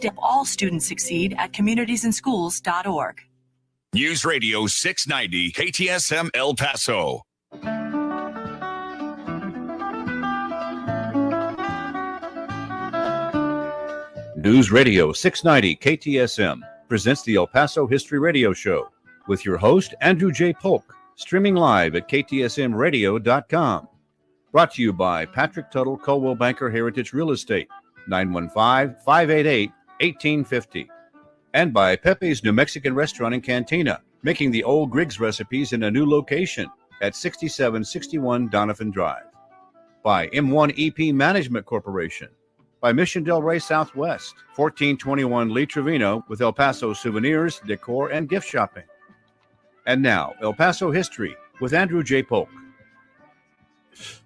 Help all students succeed at communitiesandschools.org. News Radio 690 KTSM El Paso. News Radio 690 KTSM presents the El Paso History Radio Show with your host, Andrew J. Polk, streaming live at ktsmradio.com. Brought to you by Patrick Tuttle Coldwell Banker Heritage Real Estate, 915-588-1850. And by Pepe's New Mexican Restaurant and Cantina, making the old Griggs recipes in a new location at 6761 Donovan Drive. By M1 EP Management Corporation. By Mission Del Rey Southwest, 1421 Lee Trevino with El Paso souvenirs, decor, and gift shopping. And now, El Paso History with Andrew J. Polk.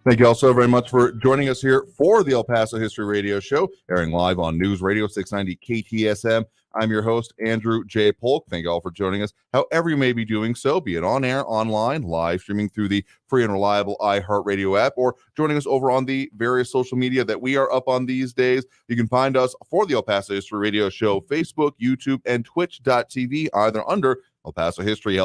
Thank you all so very much for joining us here for the El Paso History Radio Show, airing live on News Radio 690 KTSM. I'm your host, Andrew J. Polk. Thank you all for joining us, however you may be doing so, be it on air, online, live streaming through the free and reliable iHeartRadio app, or joining us over on the various social media that we are up on these days. You can find us for the El Paso History Radio Show, Facebook, YouTube, and Twitch.tv, either under El Paso History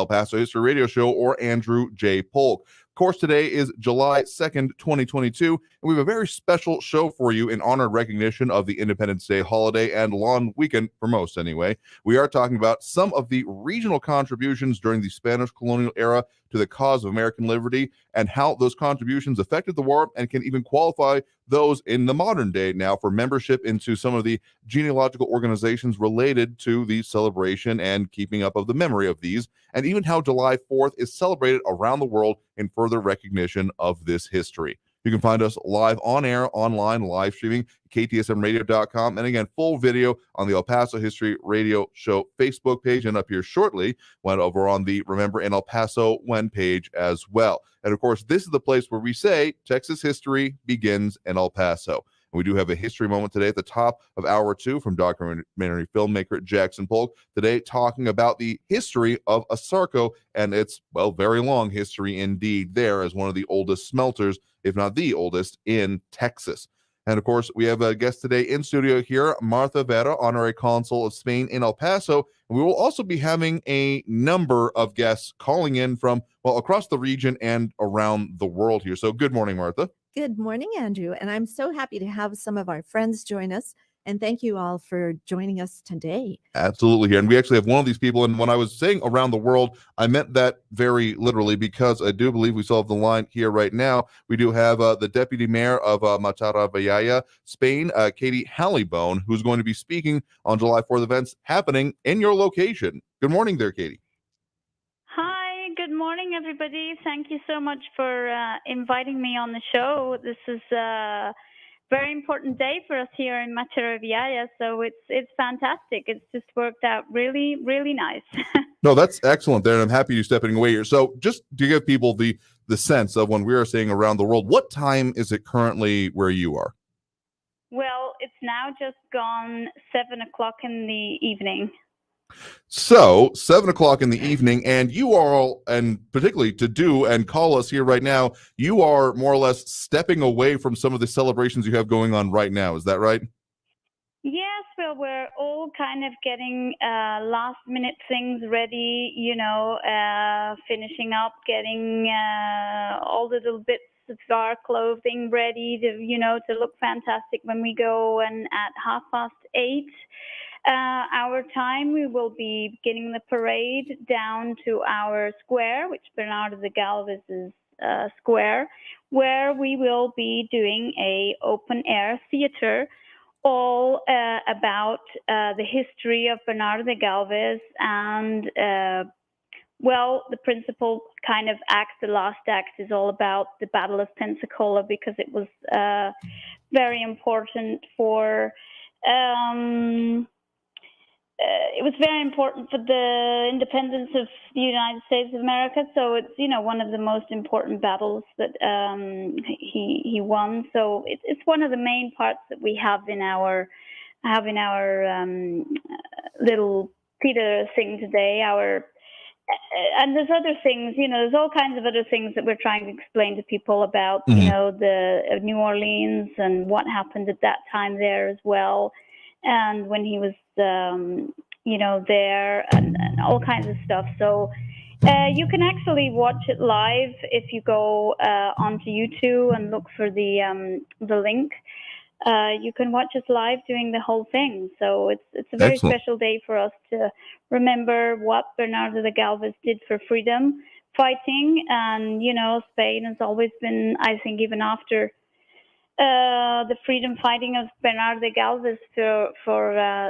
Radio Show, or Andrew J. Polk. Of course, today is July 2nd, 2022, and we have a very special show for you in honor and recognition of the Independence Day holiday and long weekend, for most anyway. We are talking about some of the regional contributions during the Spanish colonial era to the cause of American liberty and how those contributions affected the war and can even qualify those in the modern day now for membership into some of the genealogical organizations related to the celebration and keeping up of the memory of these, and even how July 4th is celebrated around the world in further recognition of this history. You can find us live on air, online, live streaming, ktsmradio.com, and again, full video on the El Paso History Radio Show Facebook page, and up here shortly, went over on the Remember in El Paso When page as well. And of course, this is the place where we say Texas history begins in El Paso. We do have a history moment today at the top of hour 2 from documentary filmmaker Jackson Polk, today talking about the history of ASARCO and its, well, very long history indeed there as one of the oldest smelters, if not the oldest, in Texas. And of course, we have a guest today in studio here, Martha Vera, Honorary Consul of Spain in El Paso. And we will also be having a number of guests calling in from, well, across the region and around the world here. So good morning, Martha. Good morning, Andrew. And I'm so happy to have some of our friends join us. And thank you all for joining us today. Absolutely here. And we actually have one of these people. And when I was saying around the world, I meant that very literally, because I do believe we still have the line here right now. We do have the Deputy Mayor of Martha Vera, Spain, Katie Hallibone, who's going to be speaking on July 4th events happening in your location. Good morning there, Katie. Hi, good morning, everybody. Thank you so much for inviting me on the show. This is very important day for us here in Martha Vera, so it's fantastic. It's just worked out really, really nice. No, that's excellent there, and I'm happy you're stepping away here. So just to give people the sense of when we are saying around the world, what time is it currently where you are? Well, it's now just gone 7 o'clock in the evening. So 7 o'clock in the evening, and you all, and particularly to do and call us here right now, you are more or less stepping away from some of the celebrations you have going on right now. Is that right? Yes, well, we're all kind of getting last minute things ready, finishing up, getting all the little bits of our clothing ready to look fantastic when we go. And at 8:30 our time, we will be beginning the parade down to our square, which Bernardo de Galvez's square, where we will be doing a open air theater all about the history of Bernardo de Galvez and the principal kind of act, the last act, is all about the Battle of Pensacola, because it was very important for the independence of the United States of America. So it's, one of the most important battles that he won. So it's one of the main parts that we have in our little theater thing today. And there's other things, there's all kinds of other things that we're trying to explain to people about, the New Orleans and what happened at that time there as well. and when he was, there, and all kinds of stuff. So you can actually watch it live if you go onto YouTube and look for the link. You can watch us live doing the whole thing. So it's a very Excellent. special day for us to remember what Bernardo de Galvez did for freedom fighting. And, Spain has always been, I think, even after the freedom fighting of Bernardo de Galvez for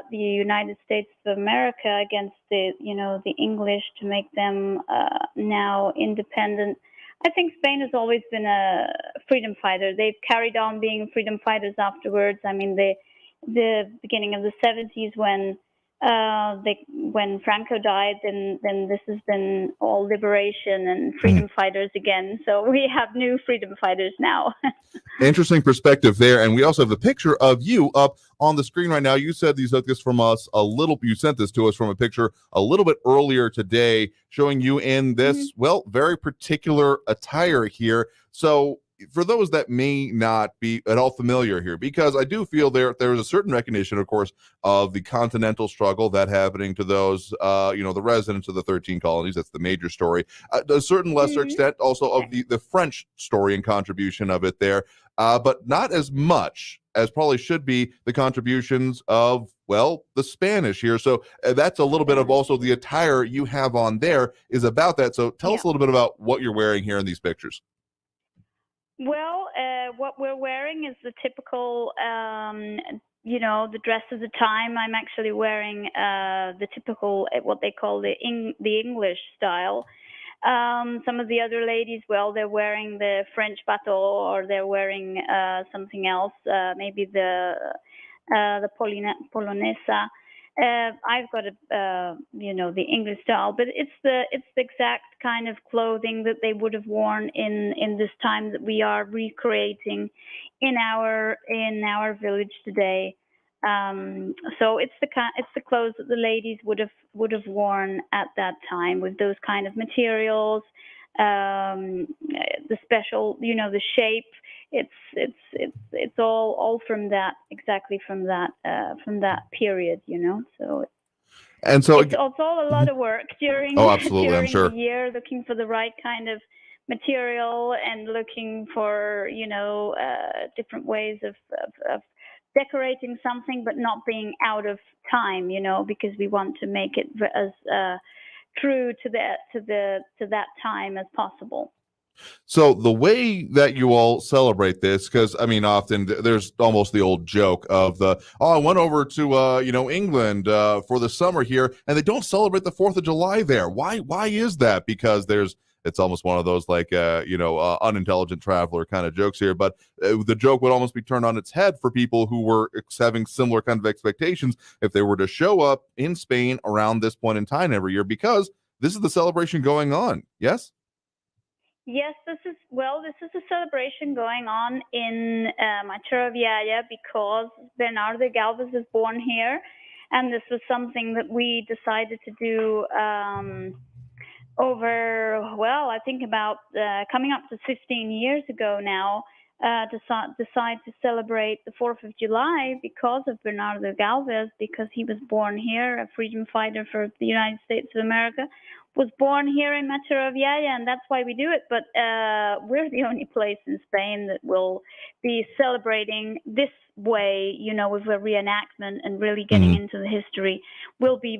the United States of America against the English to make them now independent. I think Spain has always been a freedom fighter. They've carried on being freedom fighters afterwards. I mean, the beginning of the 70s when Franco died, then this has been all liberation and freedom fighters again. So we have new freedom fighters now. Interesting perspective there. And we also have the picture of you up on the screen right now. You said you took this from us you sent this to us from a picture a little bit earlier today, showing you in this, very particular attire here. So for those that may not be at all familiar here, because I do feel there is a certain recognition, of course, of the continental struggle that happening to those, the residents of the 13 colonies. That's the major story. To a certain lesser extent, also of the French story and contribution of it there, but not as much as probably should be the contributions of, the Spanish here. So that's a little bit of also the attire you have on there is about that. So tell us a little bit about what you're wearing here in these pictures. Well, what we're wearing is the typical, the dress of the time. I'm actually wearing the typical, what they call the English style. Some of the other ladies, they're wearing the French bateau, or they're wearing something else, maybe the Polonesa. I've got the English style, but it's the exact kind of clothing that they would have worn in this time that we are recreating in our village today. So it's the clothes that the ladies would have worn at that time, with those kind of materials, the special, the shape. It's all from that, exactly from that period, So and so it's all a lot of work during absolutely, during I'm sure. the year, looking for the right kind of material and looking for different ways of decorating something, but not being out of time, because we want to make it as true to that time as possible. So the way that you all celebrate this, because I mean, often there's almost the old joke of I went over to England for the summer here, and they don't celebrate the 4th of July there. Why is that? Because it's almost one of those unintelligent traveler kind of jokes here, but the joke would almost be turned on its head for people who were having similar kind of expectations if they were to show up in Spain around this point in time every year, because this is the celebration going on. Yes? Yes, this is a celebration going on in Macharavillaya, because Bernardo de Galvez was born here, and this was something that we decided to do I think about coming up to 15 years ago now. Decide to celebrate the 4th of July because of Bernardo de Galvez, because he was born here, a freedom fighter for the United States of America, was born here in Macharavillaya, and that's why we do it. But we're the only place in Spain that will be celebrating this way, with a reenactment and really getting into the history. We'll be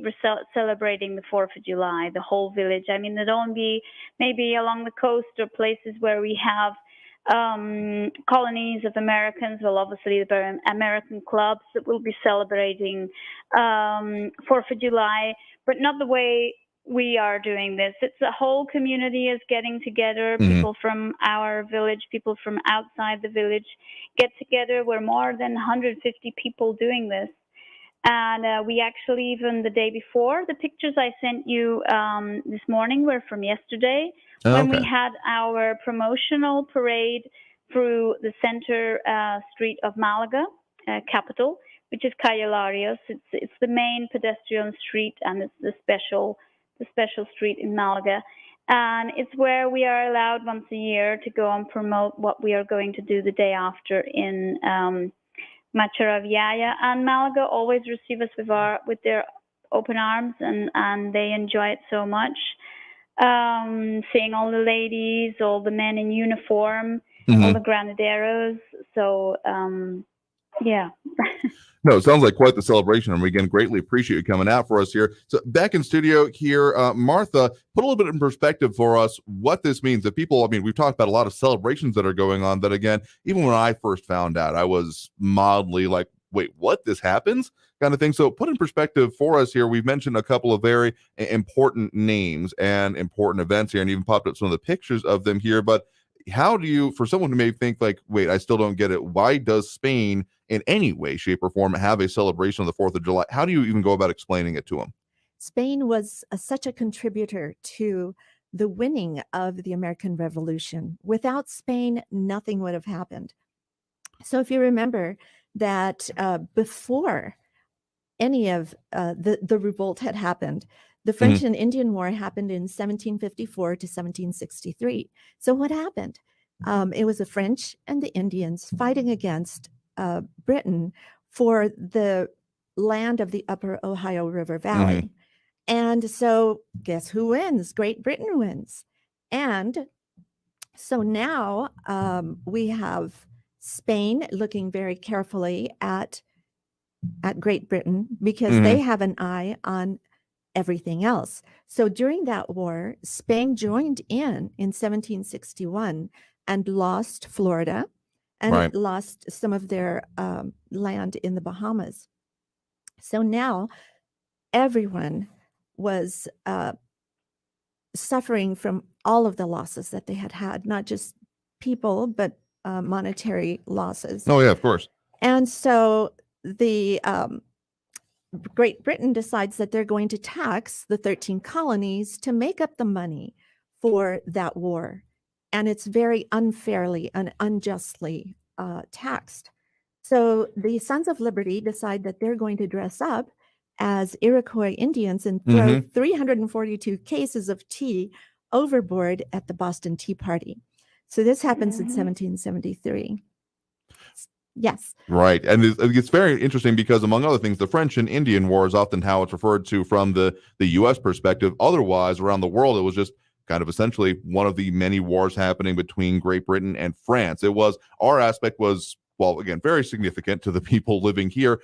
celebrating the 4th of July, the whole village. I mean, there'll only be maybe along the coast or places where we have colonies of Americans. Well, obviously the American clubs that will be celebrating 4th of July, but not the way we are doing this. It's a whole community is getting together. People from our village, people from outside the village get together. We're more than 150 people doing this. And we actually, even the day before, the pictures I sent you this morning were from yesterday, when we had our promotional parade through the center street of Malaga, capital, which is Calle Larios. It's the main pedestrian street, and it's the special street in Malaga. And it's where we are allowed once a year to go and promote what we are going to do the day after in Macharaviyaya and Malaga always receive us with their open arms, and they enjoy it so much. Seeing all the ladies, all the men in uniform, all the granaderos. So, yeah. No, it sounds like quite the celebration, and we again greatly appreciate you coming out for us here. So back in studio here, Martha, put a little bit in perspective for us what this means. That people, I mean, we've talked about a lot of celebrations that are going on that, again, even when I first found out, I was mildly like, wait, what? This happens? Kind of thing. So put in perspective for us here. We've mentioned a couple of very important names and important events here, and even popped up some of the pictures of them here. But how do you, for someone who may think like, wait, I still don't get it, why does Spain in any way, shape, or form have a celebration on the 4th of July? How do you even go about explaining it to them? Spain was such a contributor to the winning of the American Revolution. Without Spain, nothing would have happened. So if you remember that before any of the revolt had happened, the French and Indian War happened in 1754 to 1763. So what happened? It was the French and the Indians fighting against Britain for the land of the upper Ohio River Valley. And so guess who wins? Great Britain wins. And so now we have Spain looking very carefully at Great Britain because they have an eye on everything else. So during that war, Spain joined in 1761 and lost Florida and lost some of their land in the Bahamas. So now everyone was suffering from all of the losses that they had, not just people, but monetary losses. Oh, yeah, of course. And so the Great Britain decides that they're going to tax the 13 colonies to make up the money for that war. And it's very unfairly and unjustly taxed. So the Sons of Liberty decide that they're going to dress up as Iroquois Indians and throw 342 cases of tea overboard at the Boston Tea Party. So this happens in 1773. Yes. Right. And it's very interesting because, among other things, the French and Indian War is often how it's referred to from the U.S. perspective. Otherwise, around the world, it was just kind of essentially one of the many wars happening between Great Britain and France. Our aspect was, well, again, very significant to the people living here,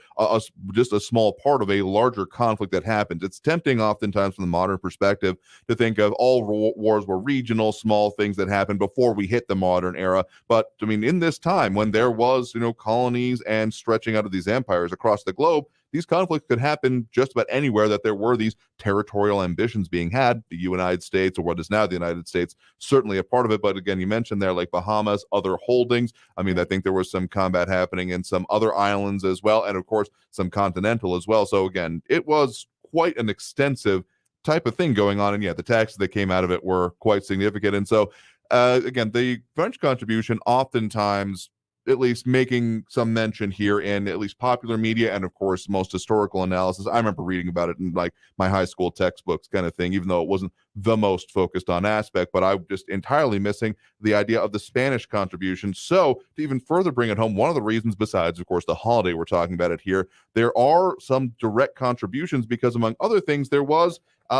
just a small part of a larger conflict that happened. It's tempting oftentimes from the modern perspective to think of all wars were regional, small things that happened before we hit the modern era. But I mean, in this time when there was, colonies and stretching out of these empires across the globe, these conflicts could happen just about anywhere that there were these territorial ambitions being had. The United States, or what is now the United States, certainly a part of it. But again, you mentioned there like Bahamas, other holdings. I mean, I think there was some combat happening in some other islands as well. And of course, some continental as well. So again, it was quite an extensive type of thing going on. And yeah, the taxes that came out of it were quite significant. And so again, the French contribution oftentimes, at least making some mention here in at least popular media and of course most historical analysis. I remember reading about it in like my high school textbooks kind of thing, even though it wasn't the most focused on aspect, but I'm just entirely missing the idea of the Spanish contribution. So to even further bring it home, one of the reasons, besides of course the holiday we're talking about it here, there are some direct contributions because among other things, there was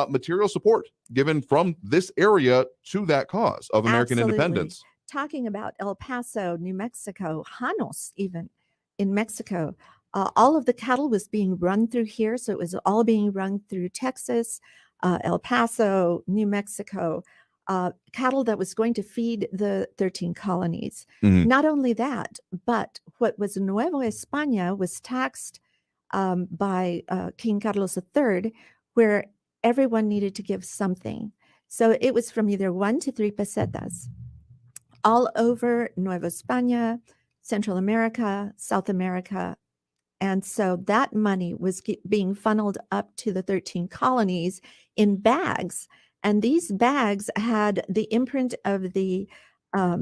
material support given from this area to that cause of American independence. Talking about El Paso, New Mexico, Janos, even in Mexico, all of the cattle was being run through here. So it was all being run through Texas, El Paso, New Mexico, cattle that was going to feed the 13 colonies. Not only that, but what was Nueva España was taxed by King Carlos III, where everyone needed to give something. So it was from either 1 to 3 pesetas. All over Nueva España, Central America, South America. And so that money was being funneled up to the 13 colonies in bags. And these bags had the imprint of the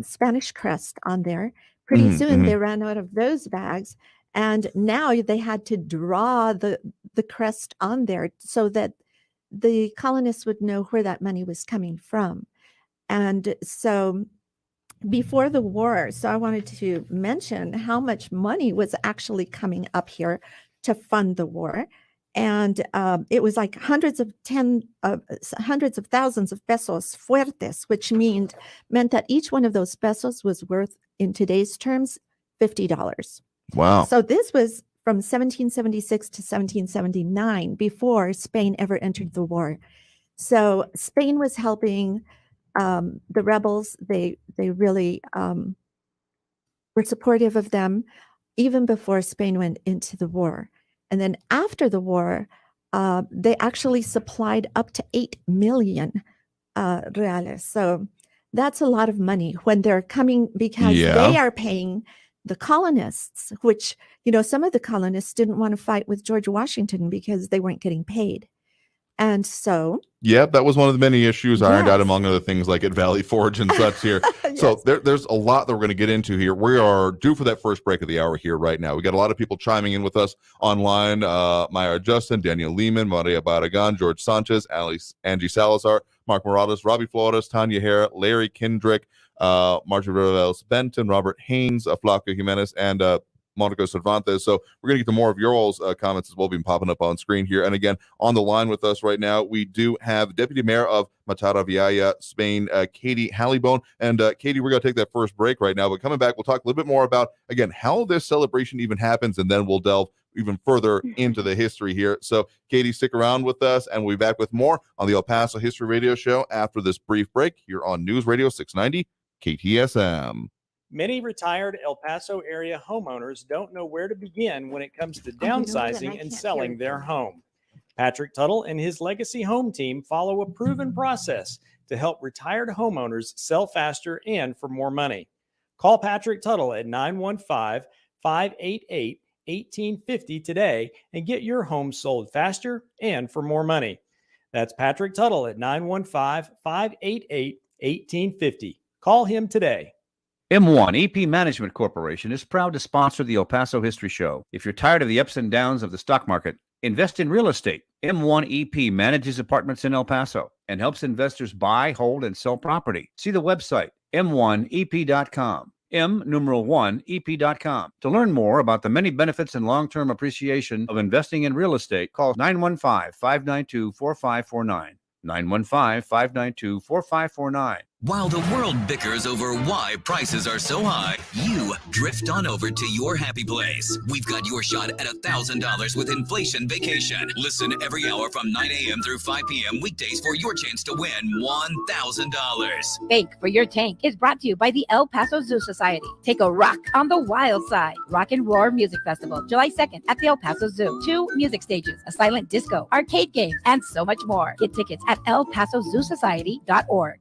Spanish crest on there. Pretty soon they ran out of those bags. And now they had to draw the crest on there so that the colonists would know where that money was coming from. And so before the war, so I wanted to mention how much money was actually coming up here to fund the war. And it was like hundreds of thousands of pesos fuertes, which meant that each one of those pesos was worth, in today's terms, $50. Wow. So this was from 1776 to 1779, before Spain ever entered the war. So Spain was helping the rebels. They really were supportive of them even before Spain went into the war. And then after the war, they actually supplied up to 8 million reales. So that's a lot of money when they're coming, because they are paying the colonists, which, some of the colonists didn't want to fight with George Washington because they weren't getting paid. And so, that was one of the many issues ironed out, Yes. among other things like at Valley Forge and such here. Yes. So there's a lot that we're going to get into here. We are due for that first break of the hour here right now. We got a lot of people chiming in with us online. Maya Justin, Daniel Lehman, Maria Barragan, George Sanchez, Angie Salazar, Mark Morales, Robbie Flores, Tanya Hare, Larry Kendrick, Marjorie Reveles Benton, Robert Haynes, Flaco Jimenez, and Monica Cervantes. So we're going to get to more of your all's comments as well, being popping up on screen here. And again, on the line with us right now, we do have Deputy Mayor of Martha Vera, Spain, Katie Hallibone. And Katie, we're going to take that first break right now. But coming back, we'll talk a little bit more about, again, how this celebration even happens. And then we'll delve even further into the history here. So Katie, stick around with us, and we'll be back with more on the El Paso History Radio Show after this brief break here on News Radio 690 KTSM. Many retired El Paso area homeowners don't know where to begin when it comes to you know what? I downsizing and can't selling hear their you. home. Patrick Tuttle and his Legacy Home Team follow a proven process to help retired homeowners sell faster and for more money. Call Patrick Tuttle at 915-588-1850 today and get your home sold faster and for more money. That's Patrick Tuttle at 915-588-1850. Call him today. M1 EP Management Corporation is proud to sponsor the El Paso History Show. If you're tired of the ups and downs of the stock market, invest in real estate. M1 EP manages apartments in El Paso and helps investors buy, hold, and sell property. See the website, m1ep.com. M1ep.com. To learn more about the many benefits and long-term appreciation of investing in real estate, call 915-592-4549. 915-592-4549. While the world bickers over why prices are so high, you drift on over to your happy place. We've got your shot at $1,000 with Inflation Vacation. Listen every hour from 9 a.m. through 5 p.m. weekdays for your chance to win $1,000. Bank for Your Tank is brought to you by the El Paso Zoo Society. Take a rock on the wild side. Rock and Roar Music Festival, July 2nd at the El Paso Zoo. 2 music stages, a silent disco, arcade games, and so much more. Get tickets at elpasozoosociety.org.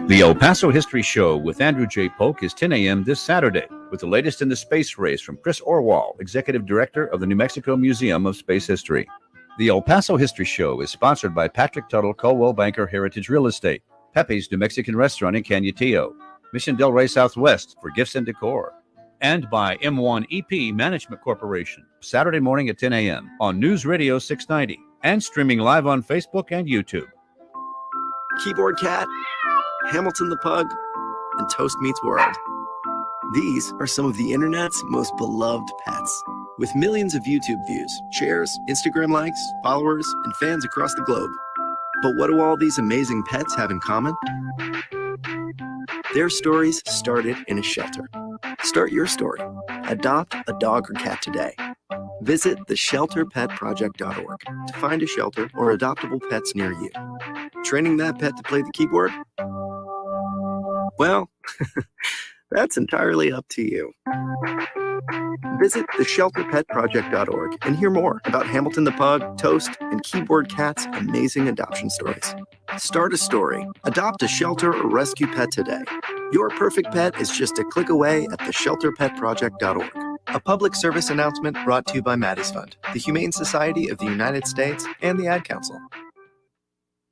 The El Paso History Show with Andrew J. Polk is 10 a.m. this Saturday with the latest in the space race from Chris Orwell, Executive Director of the New Mexico Museum of Space History. The El Paso History Show is sponsored by Patrick Tuttle, Coldwell Banker Heritage Real Estate, Pepe's New Mexican Restaurant in Cañutillo, Mission Del Rey Southwest for gifts and decor, and by M1 EP Management Corporation, Saturday morning at 10 a.m. on News Radio 690 and streaming live on Facebook and YouTube. Keyboard Cat, Hamilton the Pug, and Toast Meets World. These are some of the internet's most beloved pets. With millions of YouTube views, shares, Instagram likes, followers, and fans across the globe. But what do all these amazing pets have in common? Their stories started in a shelter. Start your story. Adopt a dog or cat today. Visit theshelterpetproject.org to find a shelter or adoptable pets near you. Training that pet to play the keyboard? Well, that's entirely up to you. Visit theshelterpetproject.org and hear more about Hamilton the Pug, Toast, and Keyboard Cat's amazing adoption stories. Start a story, adopt a shelter, or rescue pet today. Your perfect pet is just a click away at theshelterpetproject.org. A public service announcement brought to you by Maddie's Fund, the Humane Society of the United States, and the Ad Council.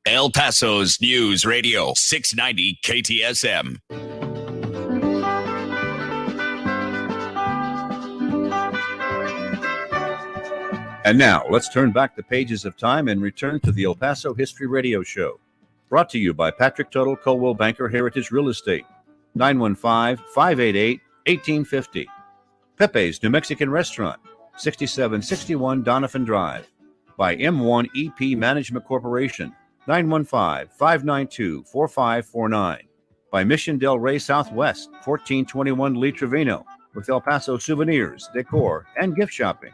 El Paso's News Radio 690 KTSM. And now, let's turn back the pages of time and return to the El Paso History Radio Show. Brought to you by Patrick Tuttle, Coldwell Banker Heritage Real Estate, 915-588-1850. Pepe's New Mexican Restaurant, 6761 Donovan Drive. By M1 EP Management Corporation, 915-592-4549. By Mission Del Rey Southwest, 1421 Lee Trevino, with El Paso souvenirs, decor, and gift shopping.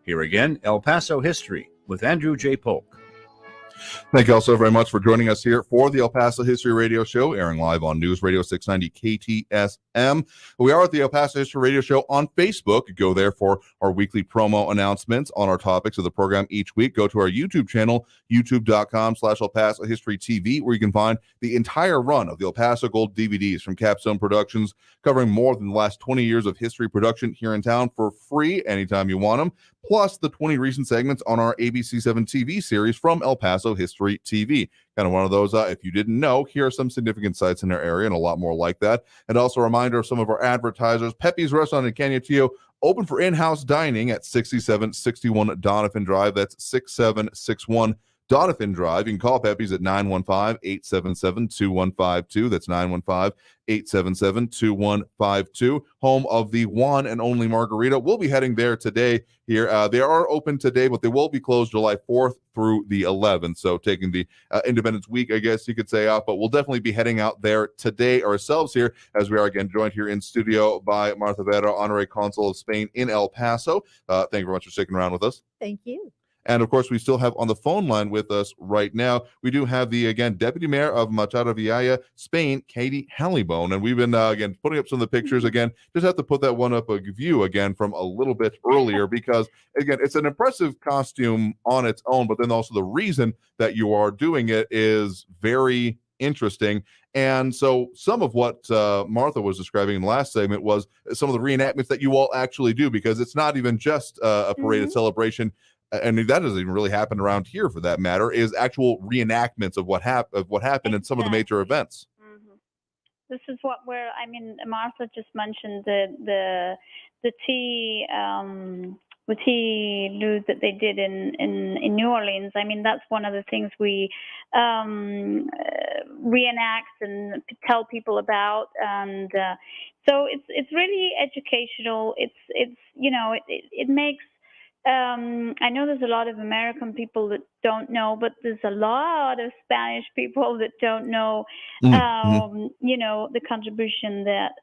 Here again, El Paso History with Andrew J. Polk. Thank you all so very much for joining us here for the El Paso History Radio Show, airing live on News Radio 690 KTSM. We are at the El Paso History Radio Show on Facebook. Go there for our weekly promo announcements on our topics of the program each week. Go to our YouTube channel, youtube.com/El Paso History TV, where you can find the entire run of the El Paso Gold DVDs from Capstone Productions, covering more than the last 20 years of history production here in town for free anytime you want them, plus the 20 recent segments on our ABC7 TV series from El Paso History TV. Kind of one of those, if you didn't know, here are some significant sites in our area and a lot more like that. And also a reminder of some of our advertisers. Pepe's Restaurant in Canutillo, open for in-house dining at 6761 Donovan Drive. That's 6761 Donovan Drive. You can call Pepe's at 915-877-2152. That's 915-877-2152. Home of the one and only margarita. We'll be heading there today here. They are open today, but they will be closed July 4th through the 11th. So taking the Independence Week, I guess you could say, off, but we'll definitely be heading out there today ourselves here, as we are again joined here in studio by Martha Vera, Honorary Consul of Spain in El Paso. Thank you very much for sticking around with us. Thank you. And of course, we still have on the phone line with us right now, we do have the, again, Deputy Mayor of Martha Vera, Spain, Katie Hallibone. And we've been, again, putting up some of the pictures again. Just have to put that one up a view again from a little bit earlier because, again, it's an impressive costume on its own, but then also the reason that you are doing it is very interesting. And so some of what Martha was describing in the last segment was some of the reenactments that you all actually do, because it's not even just a paraded celebration. And that doesn't even really happen around here, for that matter, is actual reenactments of what happened in some of the major events. This is what Martha just mentioned the tea loot that they did in New Orleans. I mean, that's one of the things we reenact and tell people about, and so it's really educational. It makes. I know there's a lot of American people that don't know, but there's a lot of Spanish people that don't know, the contribution that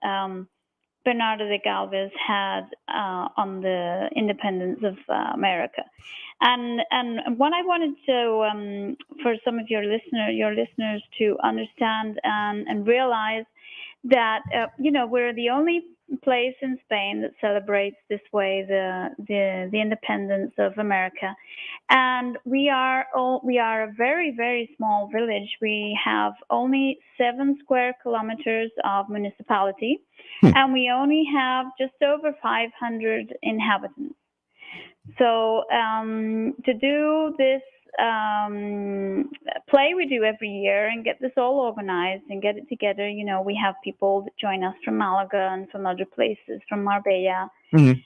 Bernardo de Galvez had on the independence of America. And what I wanted to, for some of your listeners to understand and realize that, we're the only place in Spain that celebrates this way the independence of America, and we are a very, very small village. We have only 7 square kilometers of municipality, and we only have just over 500 inhabitants. So to do this play we do every year and get this all organized and get it together, we have people that join us from Malaga and from other places, from Marbella, and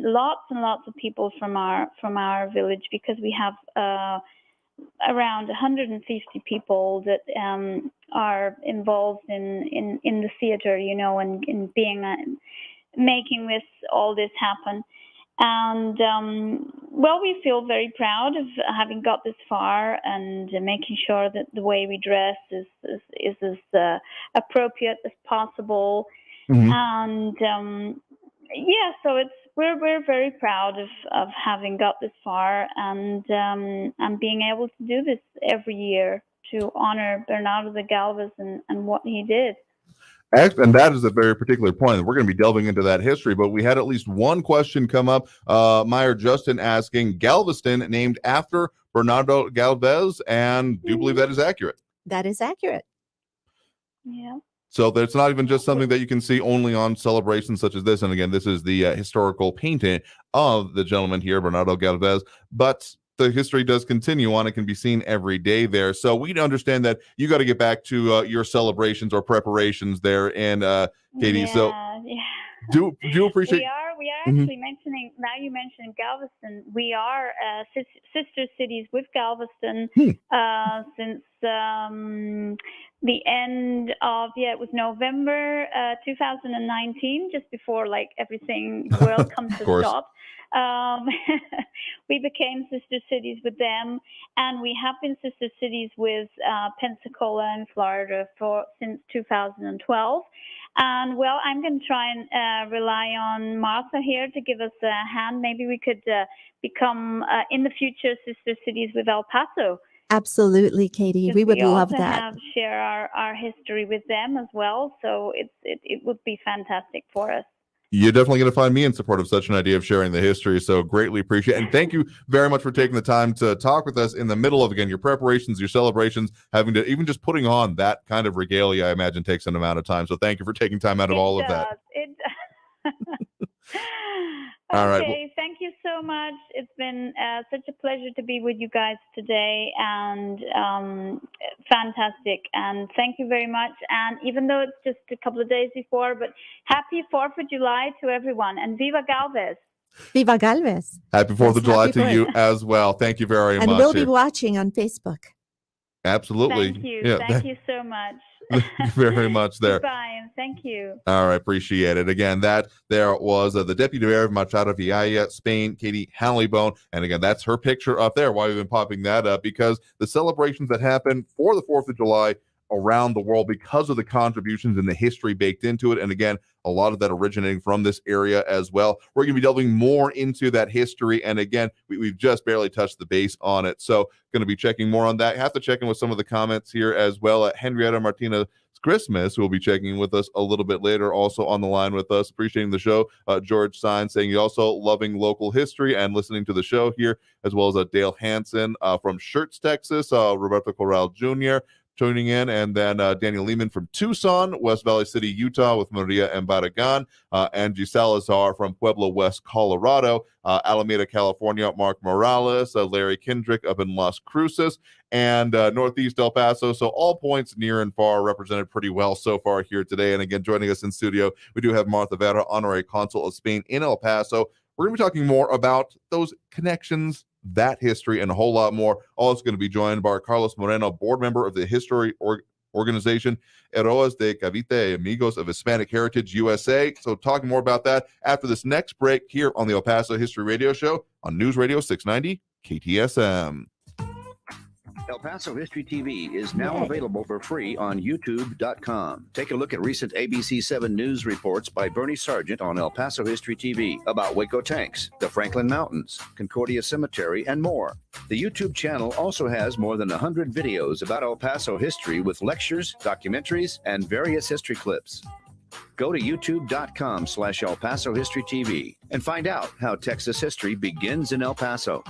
lots and lots of people from our village, because we have around 150 people that are involved in the theater, and in being making all this happen. And we feel very proud of having got this far and making sure that the way we dress is as appropriate as possible. And so we're very proud of having got this far and being able to do this every year to honor Bernardo de Galvez and what he did. And that is a very particular point. We're going to be delving into that history, but we had at least one question come up. Meyer Justin asking, Galveston named after Bernardo Galvez, and do you believe that is accurate? That is accurate. Yeah. So that's not even just something that you can see only on celebrations such as this. And again, this is the historical painting of the gentleman here, Bernardo Galvez, but the history does continue on. It can be seen every day there. So we understand that you got to get back to your celebrations or preparations there in Katie. Do appreciate. We are actually mentioning, now you mentioned Galveston, we are sister cities with Galveston since the end of, it was November 2019, just before like everything, the world comes to stop. We became sister cities with them, and we have been sister cities with Pensacola and Florida since 2012. And well, I'm going to try and rely on Martha here to give us a hand. Maybe we could become in the future sister cities with El Paso. Absolutely, Katie. We would love that. Share our history with them as well. So it would be fantastic for us. You're definitely going to find me in support of such an idea of sharing the history. So greatly appreciate it. And thank you very much for taking the time to talk with us in the middle of, again, your preparations, your celebrations, having to even just putting on that kind of regalia, I imagine, takes an amount of time. So thank you for taking time out of all of that. It does. All right. Okay, thank you so much. It's been such a pleasure to be with you guys today, and fantastic. And thank you very much. And even though it's just a couple of days before, but happy 4th of July to everyone, and Viva Galvez. Viva Galvez. Happy 4th of July to you as well. Thank you very much. And we'll be watching on Facebook. Absolutely. Thank you. Yeah. Thank you so much. Thank you very much there. Goodbye, and thank you. All right, appreciate it. Again, that there was the Deputy Mayor of Martha Vera, Spain, Katie Hallibone. And again, that's her picture up there. Why we've been popping that up, because the celebrations that happen for the 4th of July around the world, because of the contributions and the history baked into it. And again, a lot of that originating from this area as well. We're going to be delving more into that history. And again, we've just barely touched the base on it. So going to be checking more on that. Have to check in with some of the comments here as well. At Henrietta Martinez Christmas, who will be checking with us a little bit later, also on the line with us, appreciating the show. George Sine saying he's also loving local history and listening to the show here, as well as Dale Hansen from Schertz, Texas, Roberto Corral Jr., tuning in, and then Daniel Lehman from Tucson, West Valley City, Utah, with Maria and Barragan, Angie Salazar from Pueblo West, Colorado, Alameda, California, Mark Morales, Larry Kendrick up in Las Cruces, and Northeast El Paso. So all points near and far represented pretty well so far here today. And again, joining us in studio, we do have Martha Vera, Honorary Consul of Spain in El Paso. We're going to be talking more about those connections, that history, and a whole lot more. Also going to be joined by Carlos Moreno, board member of the history organization Heroes de Cavite, Amigos of Hispanic Heritage USA. So talking more about that after this next break here on the El Paso History Radio Show on News Radio 690 KTSM. El Paso History TV is now available for free on YouTube.com. Take a look at recent ABC7 news reports by Bernie Sargent on El Paso History TV about Waco tanks, the Franklin Mountains, Concordia Cemetery, and more. The YouTube channel also has more than 100 videos about El Paso history with lectures, documentaries, and various history clips. Go to youtube.com/El Paso History TV and find out how Texas history begins in El Paso.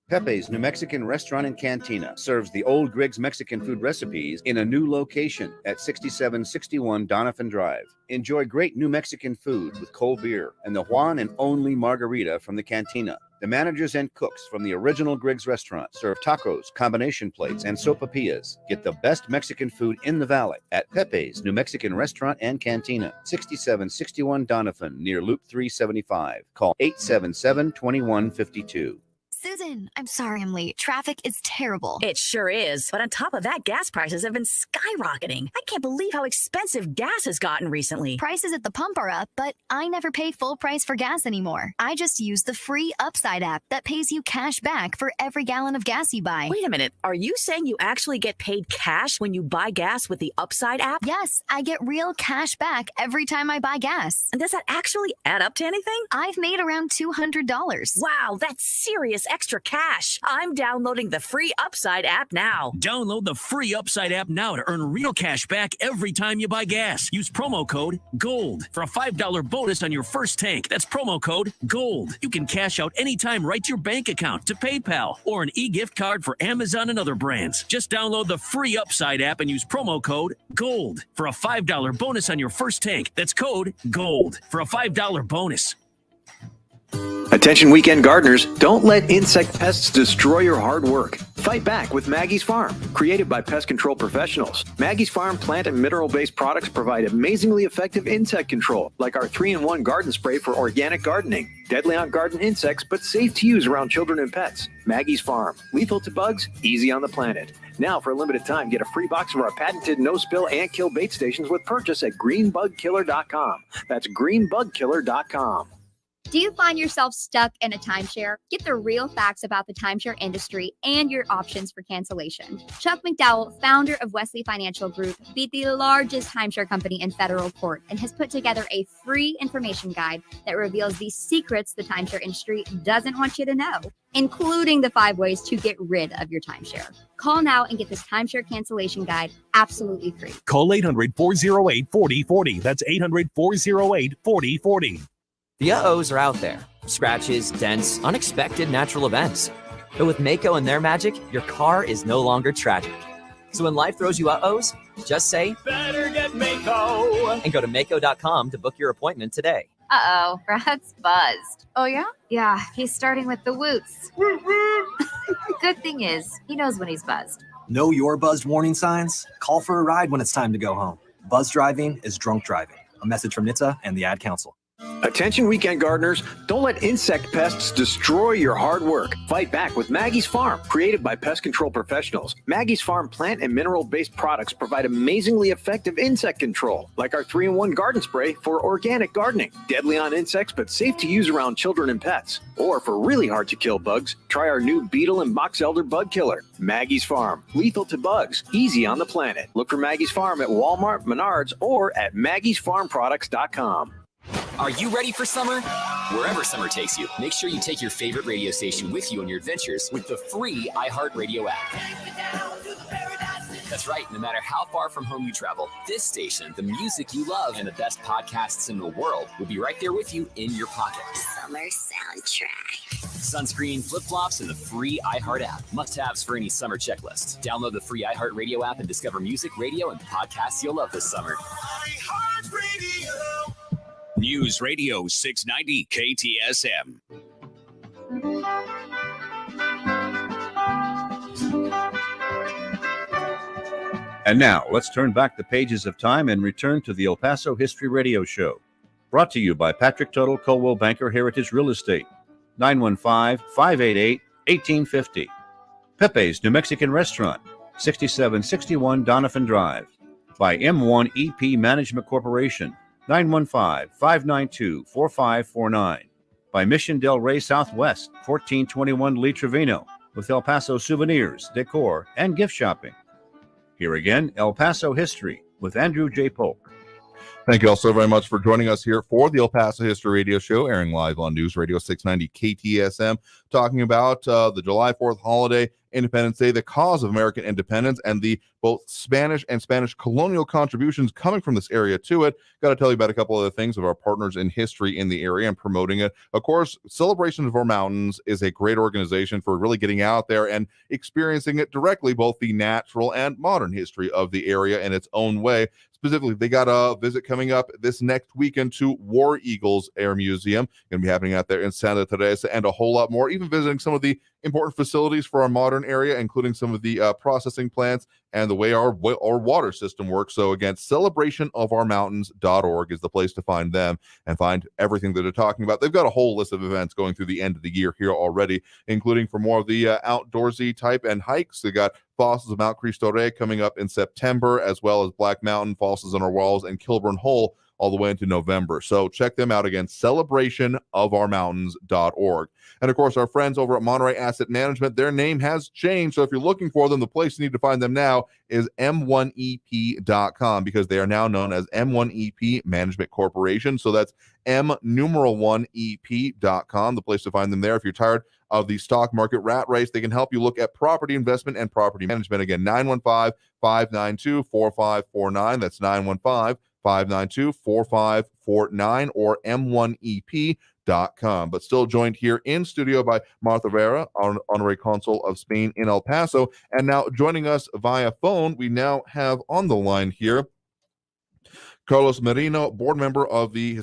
Pepe's New Mexican Restaurant and Cantina serves the old Griggs Mexican food recipes in a new location at 6761 Donovan Drive. Enjoy great New Mexican food with cold beer and the one and only margarita from the cantina. The managers and cooks from the original Griggs restaurant serve tacos, combination plates, and sopapillas. Get the best Mexican food in the valley at Pepe's New Mexican Restaurant and Cantina, 6761 Donovan, near Loop 375. Call 877-2152. Susan, I'm sorry I'm late. Traffic is terrible. It sure is. But on top of that, gas prices have been skyrocketing. I can't believe how expensive gas has gotten recently. Prices at the pump are up, but I never pay full price for gas anymore. I just use the free Upside app that pays you cash back for every gallon of gas you buy. Wait a minute. Are you saying you actually get paid cash when you buy gas with the Upside app? Yes, I get real cash back every time I buy gas. And does that actually add up to anything? I've made around $200. Wow, that's serious extra cash. I'm downloading the free Upside app now. Download the free Upside app now to earn real cash back every time you buy gas. Use promo code GOLD for a $5 bonus on your first tank. That's promo code GOLD. You can cash out anytime right to your bank account, to PayPal, or an e-gift card for Amazon and other brands. Just download the free Upside app and use promo code GOLD for a $5 bonus on your first tank. That's code GOLD for a $5 bonus. Attention weekend gardeners, don't let insect pests destroy your hard work. Fight back with Maggie's Farm. Created by pest control professionals, Maggie's Farm plant and mineral-based products provide amazingly effective insect control, like our 3-in-1 garden spray for organic gardening. Deadly on garden insects, but safe to use around children and pets. Maggie's Farm. Lethal to bugs, easy on the planet. Now, for a limited time, get a free box of our patented no-spill ant kill bait stations with purchase at greenbugkiller.com. That's greenbugkiller.com. Do you find yourself stuck in a timeshare? Get the real facts about the timeshare industry and your options for cancellation. Chuck McDowell, founder of Wesley Financial Group, beat the largest timeshare company in federal court and has put together a free information guide that reveals the secrets the timeshare industry doesn't want you to know, including the 5 ways to get rid of your timeshare. Call now and get this timeshare cancellation guide absolutely free. Call 800-408-4040. That's 800-408-4040. The uh-ohs are out there. Scratches, dents, unexpected natural events. But with Mako and their magic, your car is no longer tragic. So when life throws you uh-ohs, just say, better get Mako! And go to Mako.com to book your appointment today. Uh-oh, Brad's buzzed. Oh, yeah? Yeah, he's starting with the whoops. Good thing is, he knows when he's buzzed. Know your buzzed warning signs? Call for a ride when it's time to go home. Buzz driving is drunk driving. A message from NHTSA and the Ad Council. Attention weekend gardeners, don't let insect pests destroy your hard work. Fight back with Maggie's Farm. Created by pest control professionals, Maggie's Farm plant and mineral-based products provide amazingly effective insect control, like our 3-in-1 garden spray for organic gardening. Deadly on insects, but safe to use around children and pets. Or for really hard-to-kill bugs, try our new beetle and box elder bug killer. Maggie's Farm. Lethal to bugs, easy on the planet. Look for Maggie's Farm at Walmart, Menards, or at maggiesfarmproducts.com. Are you ready for summer? Wherever summer takes you, make sure you take your favorite radio station with you on your adventures with the free iHeartRadio app. That's right, no matter how far from home you travel, this station, the music you love, and the best podcasts in the world will be right there with you in your pocket. Summer soundtrack. Sunscreen, flip-flops, and the free iHeart app. Must-haves for any summer checklist. Download the free iHeartRadio app and discover music, radio, and podcasts you'll love this summer. iHeartRadio. News Radio 690 KTSM. And now, let's turn back the pages of time and return to the El Paso History Radio Show. Brought to you by Patrick Tuttle, Coldwell Banker Heritage Real Estate. 915-588-1850. Pepe's New Mexican Restaurant, 6761 Donovan Drive. By M1 EP Management Corporation, 915-592-4549. By Mission Del Rey Southwest, 1421 Lee Trevino, with El Paso souvenirs, decor, and gift shopping. Here again, El Paso History with Andrew J. Polk. Thank you all so very much for joining us here for the El Paso History Radio Show, airing live on News Radio 690 KTSM, talking about the July 4th holiday, Independence Day, the cause of American independence, and the both Spanish and Spanish colonial contributions coming from this area to it. Got to tell you about a couple other things of our partners in history in the area and promoting it. Of course, Celebration of Our Mountains is a great organization for really getting out there and experiencing it directly, both the natural and modern history of the area in its own way. Specifically, they got a visit coming up this next weekend to War Eagles Air Museum. Going to be happening out there in Santa Teresa, and a whole lot more, even visiting some of the important facilities for our modern area, including some of the processing plants and the way our water system works. So again, celebrationofourmountains.org is the place to find them and find everything that they're talking about. They've got a whole list of events going through the end of the year here already, including for more of the outdoorsy type and hikes. They got Fossils of Mount Cristo Rey coming up in September, as well as Black Mountain, Fossils on Our Walls, and Kilburn Hole all the way into November. So check them out again, celebrationofourmountains.org. And of course, our friends over at Monterey Asset Management, their name has changed. So if you're looking for them, the place you need to find them now is m1ep.com, because they are now known as M1EP Management Corporation. So that's M1ep.com, the place to find them there. If you're tired of the stock market rat race, they can help you look at property investment and property management. Again, 915-592-4549. That's 915-592-4549 or M1EP.com. But still joined here in studio by Martha Vera, Honorary Consul of Spain in El Paso. And now joining us via phone, we now have on the line here Carlos Merino, board member of the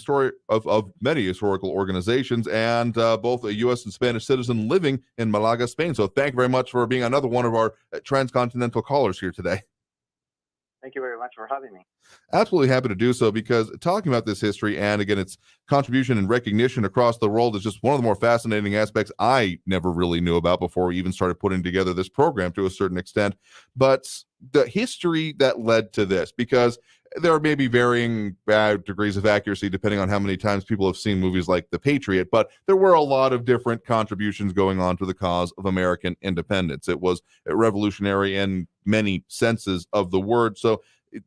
of many historical organizations, and both a U.S. and Spanish citizen living in Malaga, Spain. So thank you very much for being another one of our transcontinental callers here today. Thank you very much for having me. Absolutely happy to do so, because talking about this history and, again, its contribution and recognition across the world is just one of the more fascinating aspects I never really knew about before we even started putting together this program to a certain extent. But the history that led to this, because there may be varying degrees of accuracy depending on how many times people have seen movies like The Patriot, but there were a lot of different contributions going on to the cause of American independence. It was revolutionary in many senses of the word. So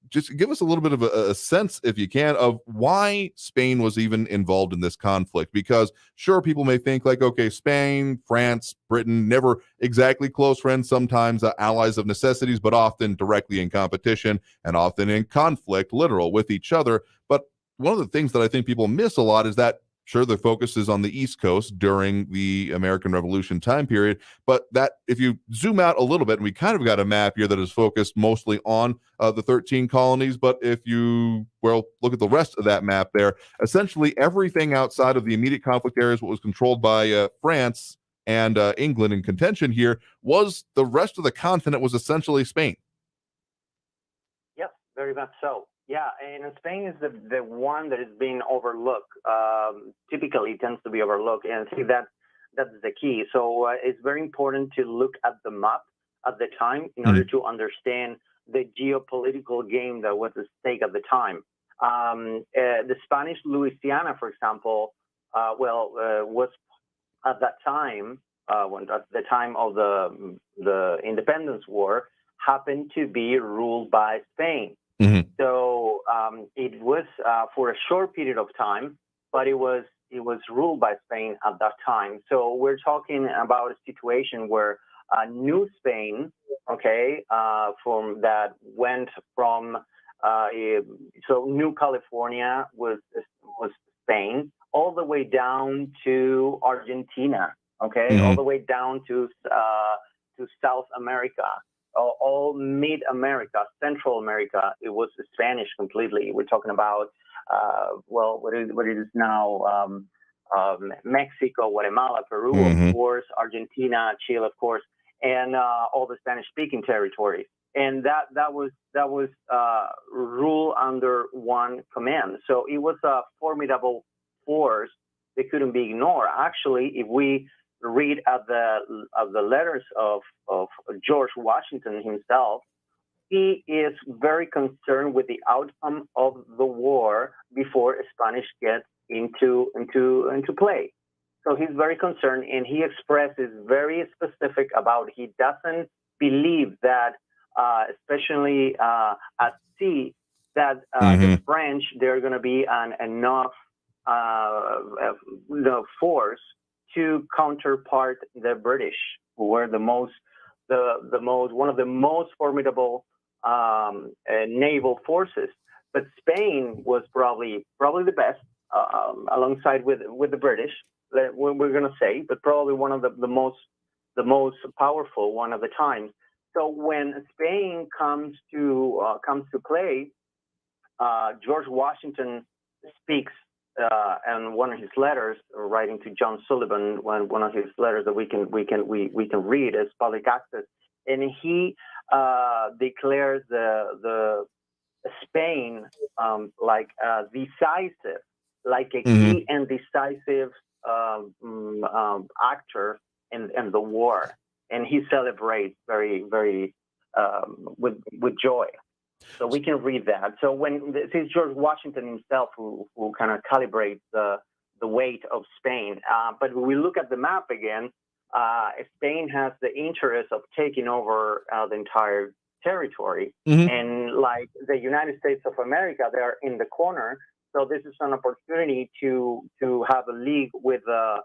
just give us a little bit of a sense, if you can, of why Spain was even involved in this conflict. Because sure, people may think like, okay, Spain, France, Britain, never exactly close friends, sometimes allies of necessities, but often directly in competition and often in conflict, literal, with each other. But one of the things that I think people miss a lot is that sure, the focus is on the East Coast during the American Revolution time period, but that if you zoom out a little bit, and we kind of got a map here that is focused mostly on the 13 colonies, but if you, look at the rest of that map there, essentially everything outside of the immediate conflict areas, what was controlled by France and England in contention here, was the rest of the continent was essentially Spain. Yes, very much so. Yeah, and Spain is the one that is being overlooked. Typically tends to be overlooked, and I think that's the key. So it's very important to look at the map at the time in order to understand the geopolitical game that was at stake at the time. The Spanish Louisiana, for example, was at that time, at the time of the Independence War, happened to be ruled by Spain. So it was for a short period of time, but it was ruled by Spain at that time. So we're talking about a situation where New Spain, from that went from so New California was Spain, all the way down to Argentina, all the way down to South America. All mid-America, Central America, it was Spanish completely. We're talking about, what it is now, Mexico, Guatemala, Peru, of course, Argentina, Chile, of course, and all the Spanish-speaking territories. And that was rule under one command. So it was a formidable force that couldn't be ignored. Actually, if we read at the letters of George Washington himself, he is very concerned with the outcome of the war before Spanish gets into play. So he's very concerned, and he expresses very specific about he doesn't believe that, especially at sea, that the French, they're going to be enough force to counterpart the British, who were one of the most formidable naval forces. But Spain was probably the best, alongside with the British. We're going to say, but probably one of the most powerful one of the times. So when Spain comes to play, George Washington speaks. And one of his letters, writing to John Sullivan, one of his letters that we can read as public access, and he declares the Spain like decisive, like a key and decisive actor in the war, and he celebrates very very with joy. So we can read that. So it's George Washington himself who kind of calibrates the weight of Spain. But when we look at the map again, Spain has the interest of taking over the entire territory. And like the United States of America, they're in the corner. So this is an opportunity to have a league with the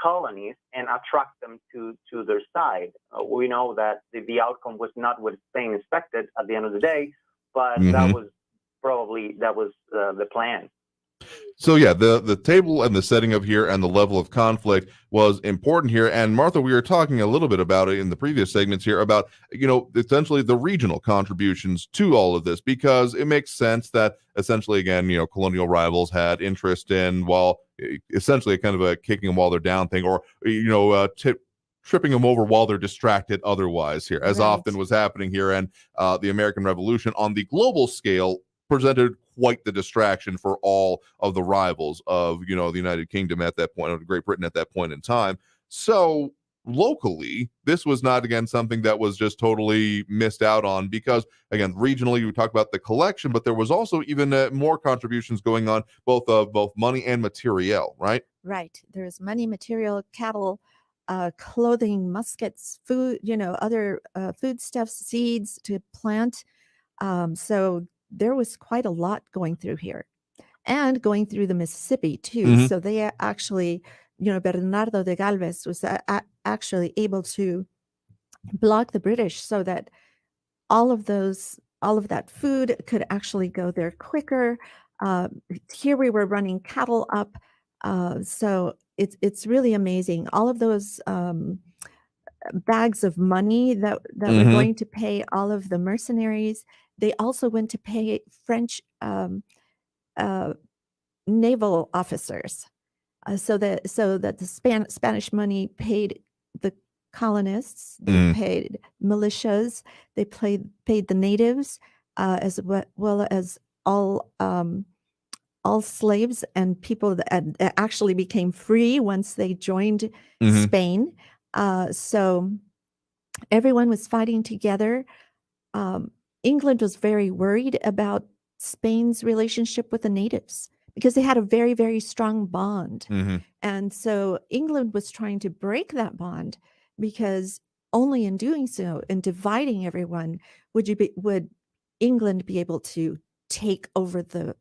colonies and attract them to their side. We know that the outcome was not what Spain expected at the end of the day, but that was the plan. So yeah, the table and the setting up here and the level of conflict was important here. And Martha, we were talking a little bit about it in the previous segments here about, essentially the regional contributions to all of this, because it makes sense that essentially, again, colonial rivals had interest in, essentially kind of a kicking them while they're down thing, or, tripping them over while they're distracted otherwise here, as often was happening here. And the American Revolution on the global scale presented quite the distraction for all of the rivals of, the United Kingdom at that point, or Great Britain at that point in time. So locally, this was not, again, something that was just totally missed out on, because, again, regionally, we talked about the collection, but there was also even more contributions going on, both money and material, right? Right. There's money, material, cattle, clothing, muskets, food, other foodstuffs, seeds to plant. So there was quite a lot going through here, and going through the Mississippi too. Mhm. So they actually, Bernardo de Galvez was actually able to block the British so that all of that food could actually go there quicker. Here we were running cattle up. So it's really amazing. All of those bags of money that were Mhm. going to pay all of the mercenaries. They also went to pay French naval officers, so that the Spanish money paid the colonists. They paid militias. They paid the natives, as well as all slaves and people that actually became free once they joined Mhm. Spain. So everyone was fighting together. England was very worried about Spain's relationship with the natives because they had a very, very strong bond. Mhm. And so England was trying to break that bond, because only in doing so, in dividing everyone, would England be able to take over the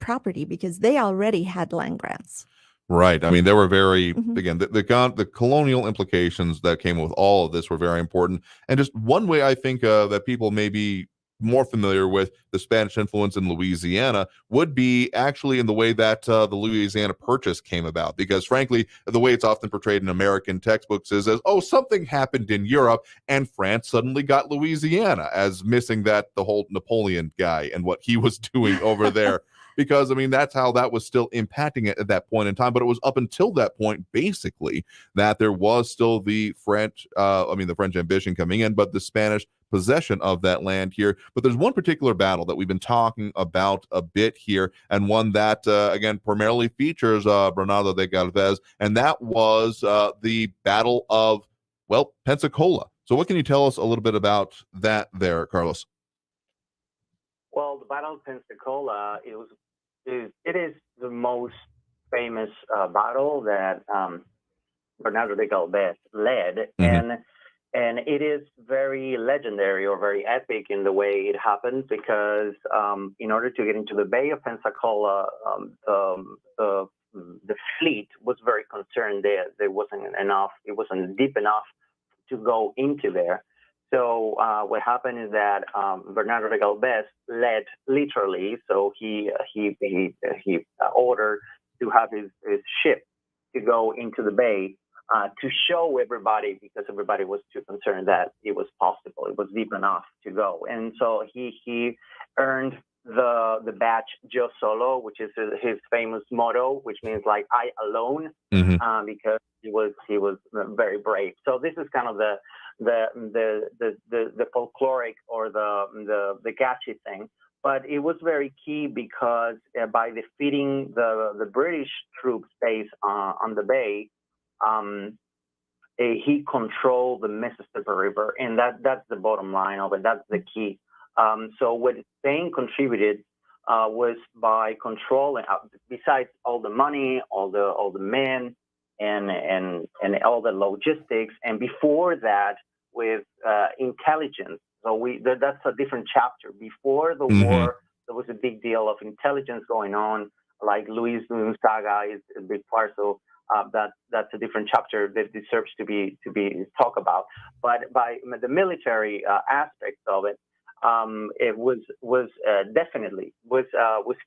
property, because they already had land grants. Right. I mean, there were very, Mhm. again, the colonial implications that came with all of this were very important. And just one way I think that people may be more familiar with the Spanish influence in Louisiana would be actually in the way that the Louisiana Purchase came about. Because frankly, the way it's often portrayed in American textbooks is as, oh, something happened in Europe and France suddenly got Louisiana, as missing that the whole Napoleon guy and what he was doing over there. Because, I mean, that's how that was still impacting it at that point in time. But it was up until that point, basically, that there was still the French ambition coming in, but the Spanish possession of that land here. But there's one particular battle that we've been talking about a bit here, and one that, again, primarily features Bernardo de Galvez, and that was the Battle of, Pensacola. So what can you tell us a little bit about that there, Carlos? Well, the Battle of Pensacola it is the most famous battle that Bernardo de Galvez led, and it is very legendary or very epic in the way it happened, because in order to get into the Bay of Pensacola, the fleet was very concerned that there wasn't enough, it wasn't deep enough to go into there. So what happened is that Bernardo de Galvez led literally. So he ordered to have his ship to go into the bay to show everybody, because everybody was too concerned that it was possible, it was deep enough to go. And so he earned the badge Yo Solo, which is his famous motto, which means like I alone, because he was very brave. So this is kind of the folkloric or the catchy thing, but it was very key because by defeating the British troops based on the bay, he controlled the Mississippi River, and that's the bottom line of it. That's the key. So what Spain contributed was by controlling, besides all the money, all the men, and all the logistics, and before that with intelligence. So that's a different chapter. Before the war, there was a big deal of intelligence going on, like Luis Gonzaga is a big part. So that's a different chapter that deserves to be talked about. But by the military aspects of it, it was definitely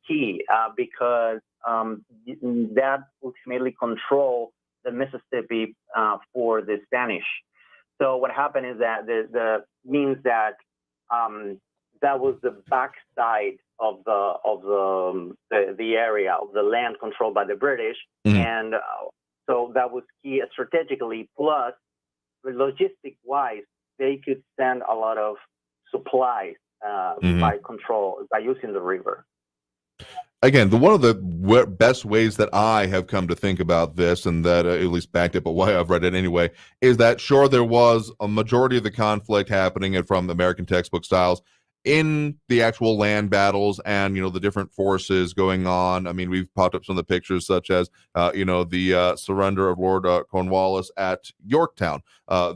key because that ultimately controlled the Mississippi for the Spanish. So what happened is that means that that was the backside of the area of the land controlled by the British, and so that was key strategically. Plus, logistic wise, they could send a lot of supplies by using the river. Again, one of the best ways that I have come to think about this, and that at least backed up, but why I've read it anyway, is that sure, there was a majority of the conflict happening and from American textbook styles in the actual land battles and, the different forces going on. I mean, we've popped up some of the pictures such as, the surrender of Lord Cornwallis at Yorktown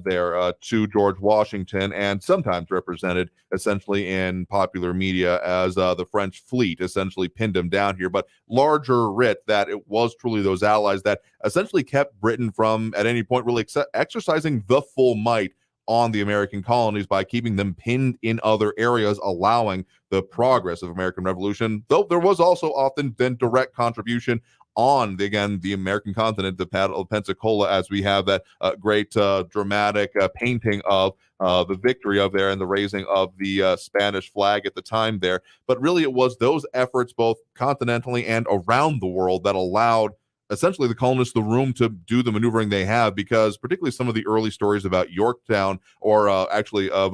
there to George Washington, and sometimes represented essentially in popular media as the French fleet essentially pinned him down here. But larger writ that it was truly those allies that essentially kept Britain from at any point really exercising the full might on the American colonies by keeping them pinned in other areas, allowing the progress of American Revolution, though there was also often then direct contribution on, the American continent, the Battle of Pensacola, as we have that great dramatic painting of the victory of there and the raising of the Spanish flag at the time there. But really it was those efforts both continentally and around the world that allowed essentially the colonists the room to do the maneuvering they have, because particularly some of the early stories about Yorktown or actually of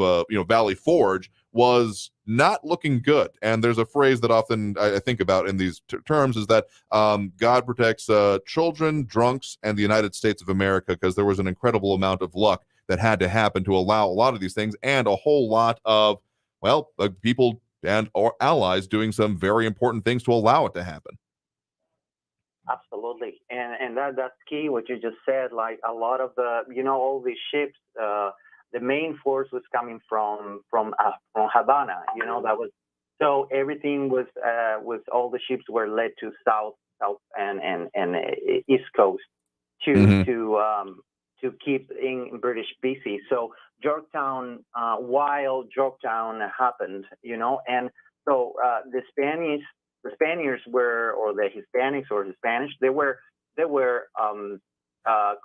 Valley Forge was not looking good. And there's a phrase that often I think about in these terms is that God protects children, drunks, and the United States of America, because there was an incredible amount of luck that had to happen to allow a lot of these things, and a whole lot of people and or allies doing some very important things to allow it to happen. Absolutely, and that's key. What you just said, like a lot of the, all these ships, the main force was coming from Havana. That was so everything was all the ships were led to south and east coast to keep in British busy. So Yorktown, while Yorktown happened, and so the Spaniards were, or the Hispanics or the Spanish, they were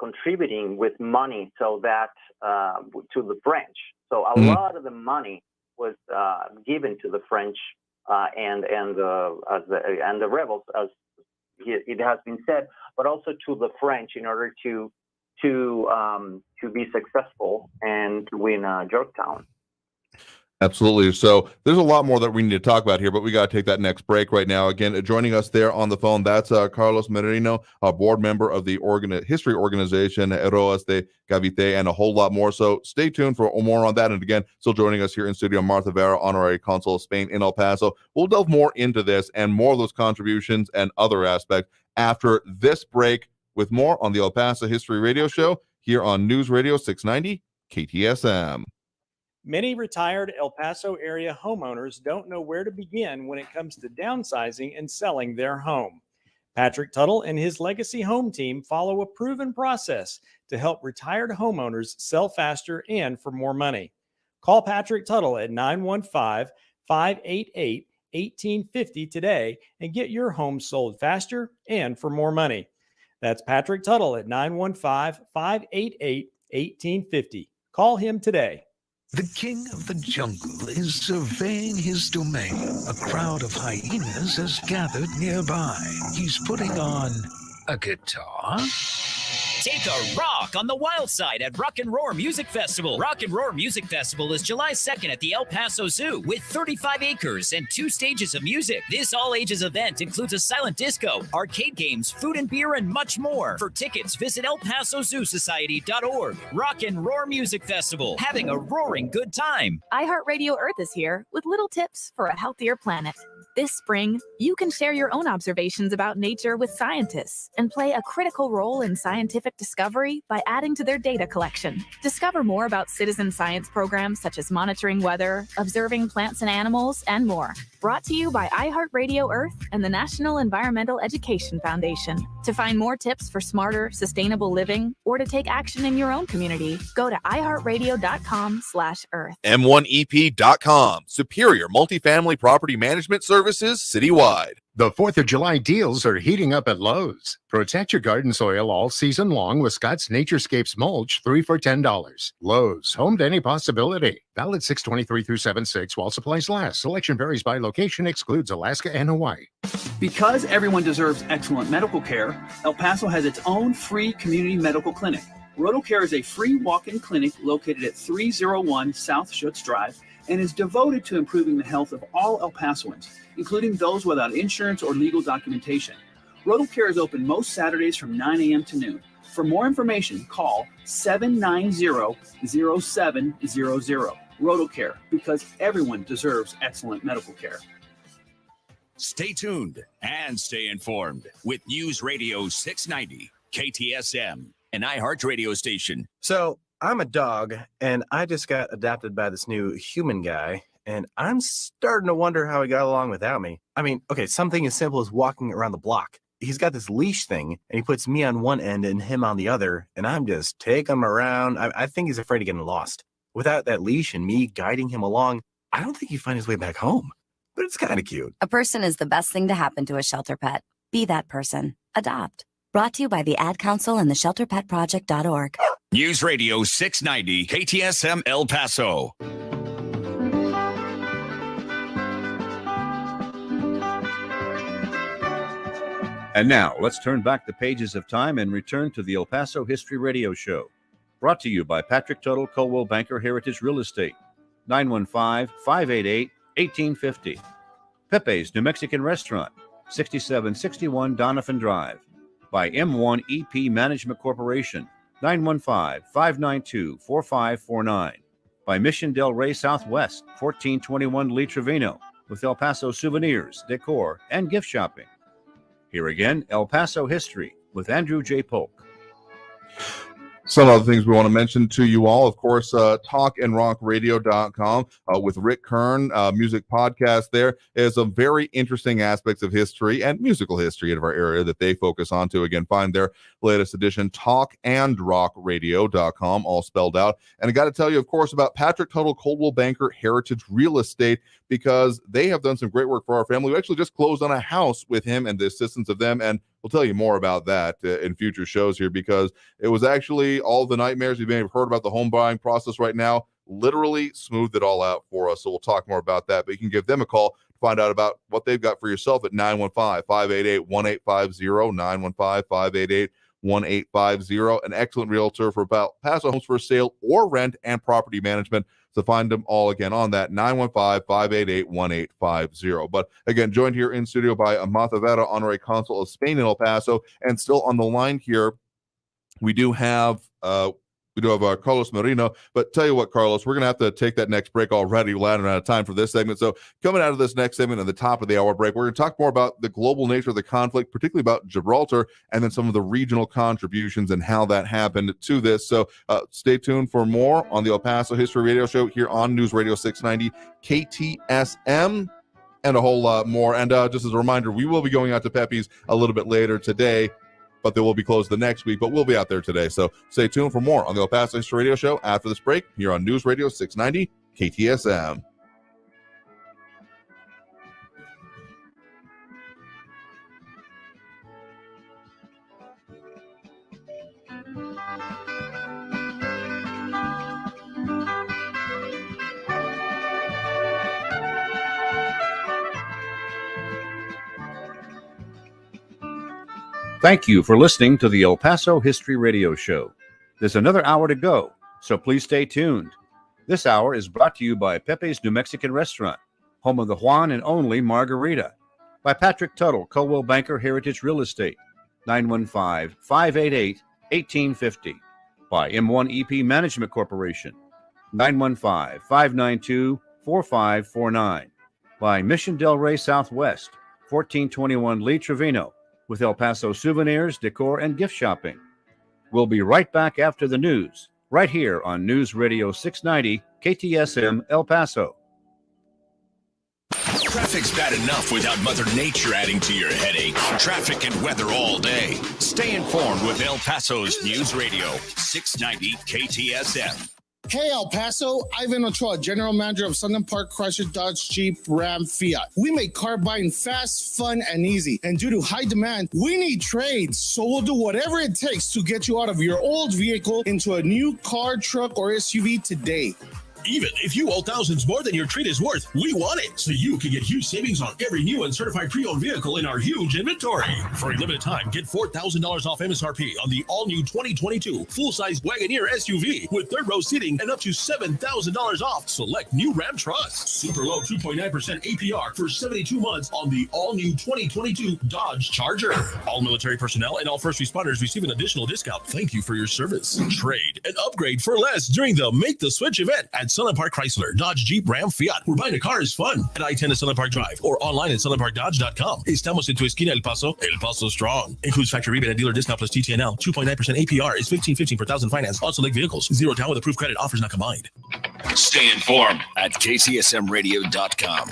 contributing with money so that to the French. So a lot of the money was given to the French and the rebels, as it has been said, but also to the French in order to be successful and to win Yorktown. Absolutely. So there's a lot more that we need to talk about here, but we got to take that next break right now. Again, joining us there on the phone, that's Carlos Merino, a board member of the history organization Heroes de Cavite, and a whole lot more. So stay tuned for more on that. And again, still joining us here in studio, Martha Vera, Honorary Consul of Spain in El Paso. We'll delve more into this and more of those contributions and other aspects after this break, with more on the El Paso History Radio Show here on News Radio 690 KTSM. Many retired El Paso area homeowners don't know where to begin when it comes to downsizing and selling their home. Patrick Tuttle and his Legacy Home team follow a proven process to help retired homeowners sell faster and for more money. Call Patrick Tuttle at 915-588-1850 today and get your home sold faster and for more money. That's Patrick Tuttle at 915-588-1850. Call him today. The king of the jungle is surveying his domain. A crowd of hyenas has gathered nearby. He's putting on a guitar. Take a rock on the wild side at Rock and Roar Music Festival. Rock and Roar Music Festival is July 2nd at the El Paso Zoo with 35 acres and 2 stages of music. This all-ages event includes a silent disco, arcade games, food and beer, and much more. For tickets, visit elpasozoosociety.org. Rock and Roar Music Festival, having a roaring good time. iHeartRadio Earth is here with little tips for a healthier planet. This spring, you can share your own observations about nature with scientists and play a critical role in scientific discovery by adding to their data collection. Discover more about citizen science programs such as monitoring weather, observing plants and animals, and more. Brought to you by iHeartRadio Earth and the National Environmental Education Foundation. To find more tips for smarter, sustainable living, or to take action in your own community, go to iHeartRadio.com/earth. M1EP.com, superior multifamily property management services services citywide. The 4th of July deals are heating up at Lowe's. Protect your garden soil all season long with Scott's Naturescapes mulch, 3 for $10. Lowe's, home to any possibility. Valid 6/23 through 7/6 while supplies last. Selection varies by location, excludes Alaska and Hawaii. Because everyone deserves excellent medical care, El Paso has its own free community medical clinic. RotoCare is a free walk-in clinic located at 301 South Schutz Drive and is devoted to improving the health of all El Pasoans, including those without insurance or legal documentation. RotoCare is open most Saturdays from 9 a.m. to noon. For more information, call 790-0700. RotoCare, because everyone deserves excellent medical care. Stay tuned and stay informed with News Radio 690, KTSM, an iHeart radio station. So I'm a dog, and I just got adopted by this new human guy, and I'm starting to wonder how he got along without me. I mean, okay, something as simple as walking around the block. He's got this leash thing, and he puts me on one end and him on the other, and I'm just taking him around. I think he's afraid of getting lost. Without that leash and me guiding him along, I don't think he'd find his way back home. But it's kind of cute. A person is the best thing to happen to a shelter pet. Be that person. Adopt. Brought to you by the Ad Council and the ShelterPetProject.org. News Radio 690, KTSM El Paso. And now, let's turn back the pages of time and return to the El Paso History Radio Show. Brought to you by Patrick Tuttle, Coldwell Banker Heritage Real Estate. 915-588-1850. Pepe's New Mexican Restaurant, 6761 Donovan Drive. By M1 EP Management Corporation, 915-592-4549. By Mission Del Rey Southwest, 1421 Lee Trevino, with El Paso souvenirs, decor, and gift shopping. Here again, El Paso History with Andrew J. Polk. Some other things we want to mention to you all, of course, talkandrockradio.com with Rick Kern, music podcast there is some very interesting aspects of history and musical history of our area that they focus on to. Again, find their latest edition, talkandrockradio.com, all spelled out. And I got to tell you, of course, about Patrick Tuttle, Coldwell Banker Heritage Real Estate, because they have done some great work for our family. We actually just closed on a house with him and the assistance of them, and we'll tell you more about that in future shows here, because it was actually all the nightmares you may have heard about the home buying process right now, literally smoothed it all out for us. So we'll talk more about that, but you can give them a call to find out about what they've got for yourself at 915-588-1850, 915-588-1850. An excellent realtor for about Paso homes for sale or rent and property management. So find them all again on that 915-588-1850. But again, joined here in studio by Martha Vera, Honorary Consul of Spain in El Paso, and still on the line here, we do have Carlos Marino. But tell you what, Carlos, we're going to have to take that next break already. We're running out of time for this segment. So coming out of this next segment at the top of the hour break, we're going to talk more about the global nature of the conflict, particularly about Gibraltar, and then some of the regional contributions and how that happened to this. So stay tuned for more on the El Paso History Radio Show here on News Radio 690 KTSM, and a whole lot more. And just as a reminder, we will be going out to Pepe's a little bit later today, but they will be closed the next week, but we'll be out there today. So stay tuned for more on the El Paso History Radio Show after this break here on News Radio 690 KTSM. Thank you for listening to the El Paso History Radio Show. There's another hour to go, so please stay tuned. This hour is brought to you by Pepe's New Mexican Restaurant, home of the Juan and only Margarita. By Patrick Tuttle, Coldwell Banker Heritage Real Estate, 915-588-1850. By M1 EP Management Corporation, 915-592-4549. By Mission Del Rey Southwest, 1421 Lee Trevino, with El Paso souvenirs, decor, and gift shopping. We'll be right back after the news, right here on News Radio 690 KTSM El Paso. Traffic's bad enough without Mother Nature adding to your headache. Traffic and weather all day. Stay informed with El Paso's News Radio 690 KTSM. Hey, El Paso, Ivan Ochoa, General Manager of Sunland Park Chrysler Dodge Jeep Ram Fiat. We make car buying fast, fun, and easy. And due to high demand, we need trades. So we'll do whatever it takes to get you out of your old vehicle into a new car, truck, or SUV today. Even if you owe thousands more than your trade is worth, we want it, so you can get huge savings on every new and certified pre-owned vehicle in our huge inventory. For a limited time, get $4,000 off MSRP on the all-new 2022 full-size Wagoneer SUV with third-row seating and up to $7,000 off select new Ram trucks. Super low 2.9% APR for 72 months on the all-new 2022 Dodge Charger. All military personnel and all first responders receive an additional discount. Thank you for your service. Trade and upgrade for less during the Make the Switch event at Sunland Park Chrysler, Dodge, Jeep, Ram, Fiat. Where buying a car is fun. At I-10 at Sunland Park Drive or online at sunlandparkdodge.com. Estamos en tu esquina El Paso strong. Includes factory rebate and dealer discount plus TTNL. 2.9% APR is $15.15 per thousand finance on select vehicles. 0 down with approved credit. Offers not combined. Stay informed at ktsmradio.com.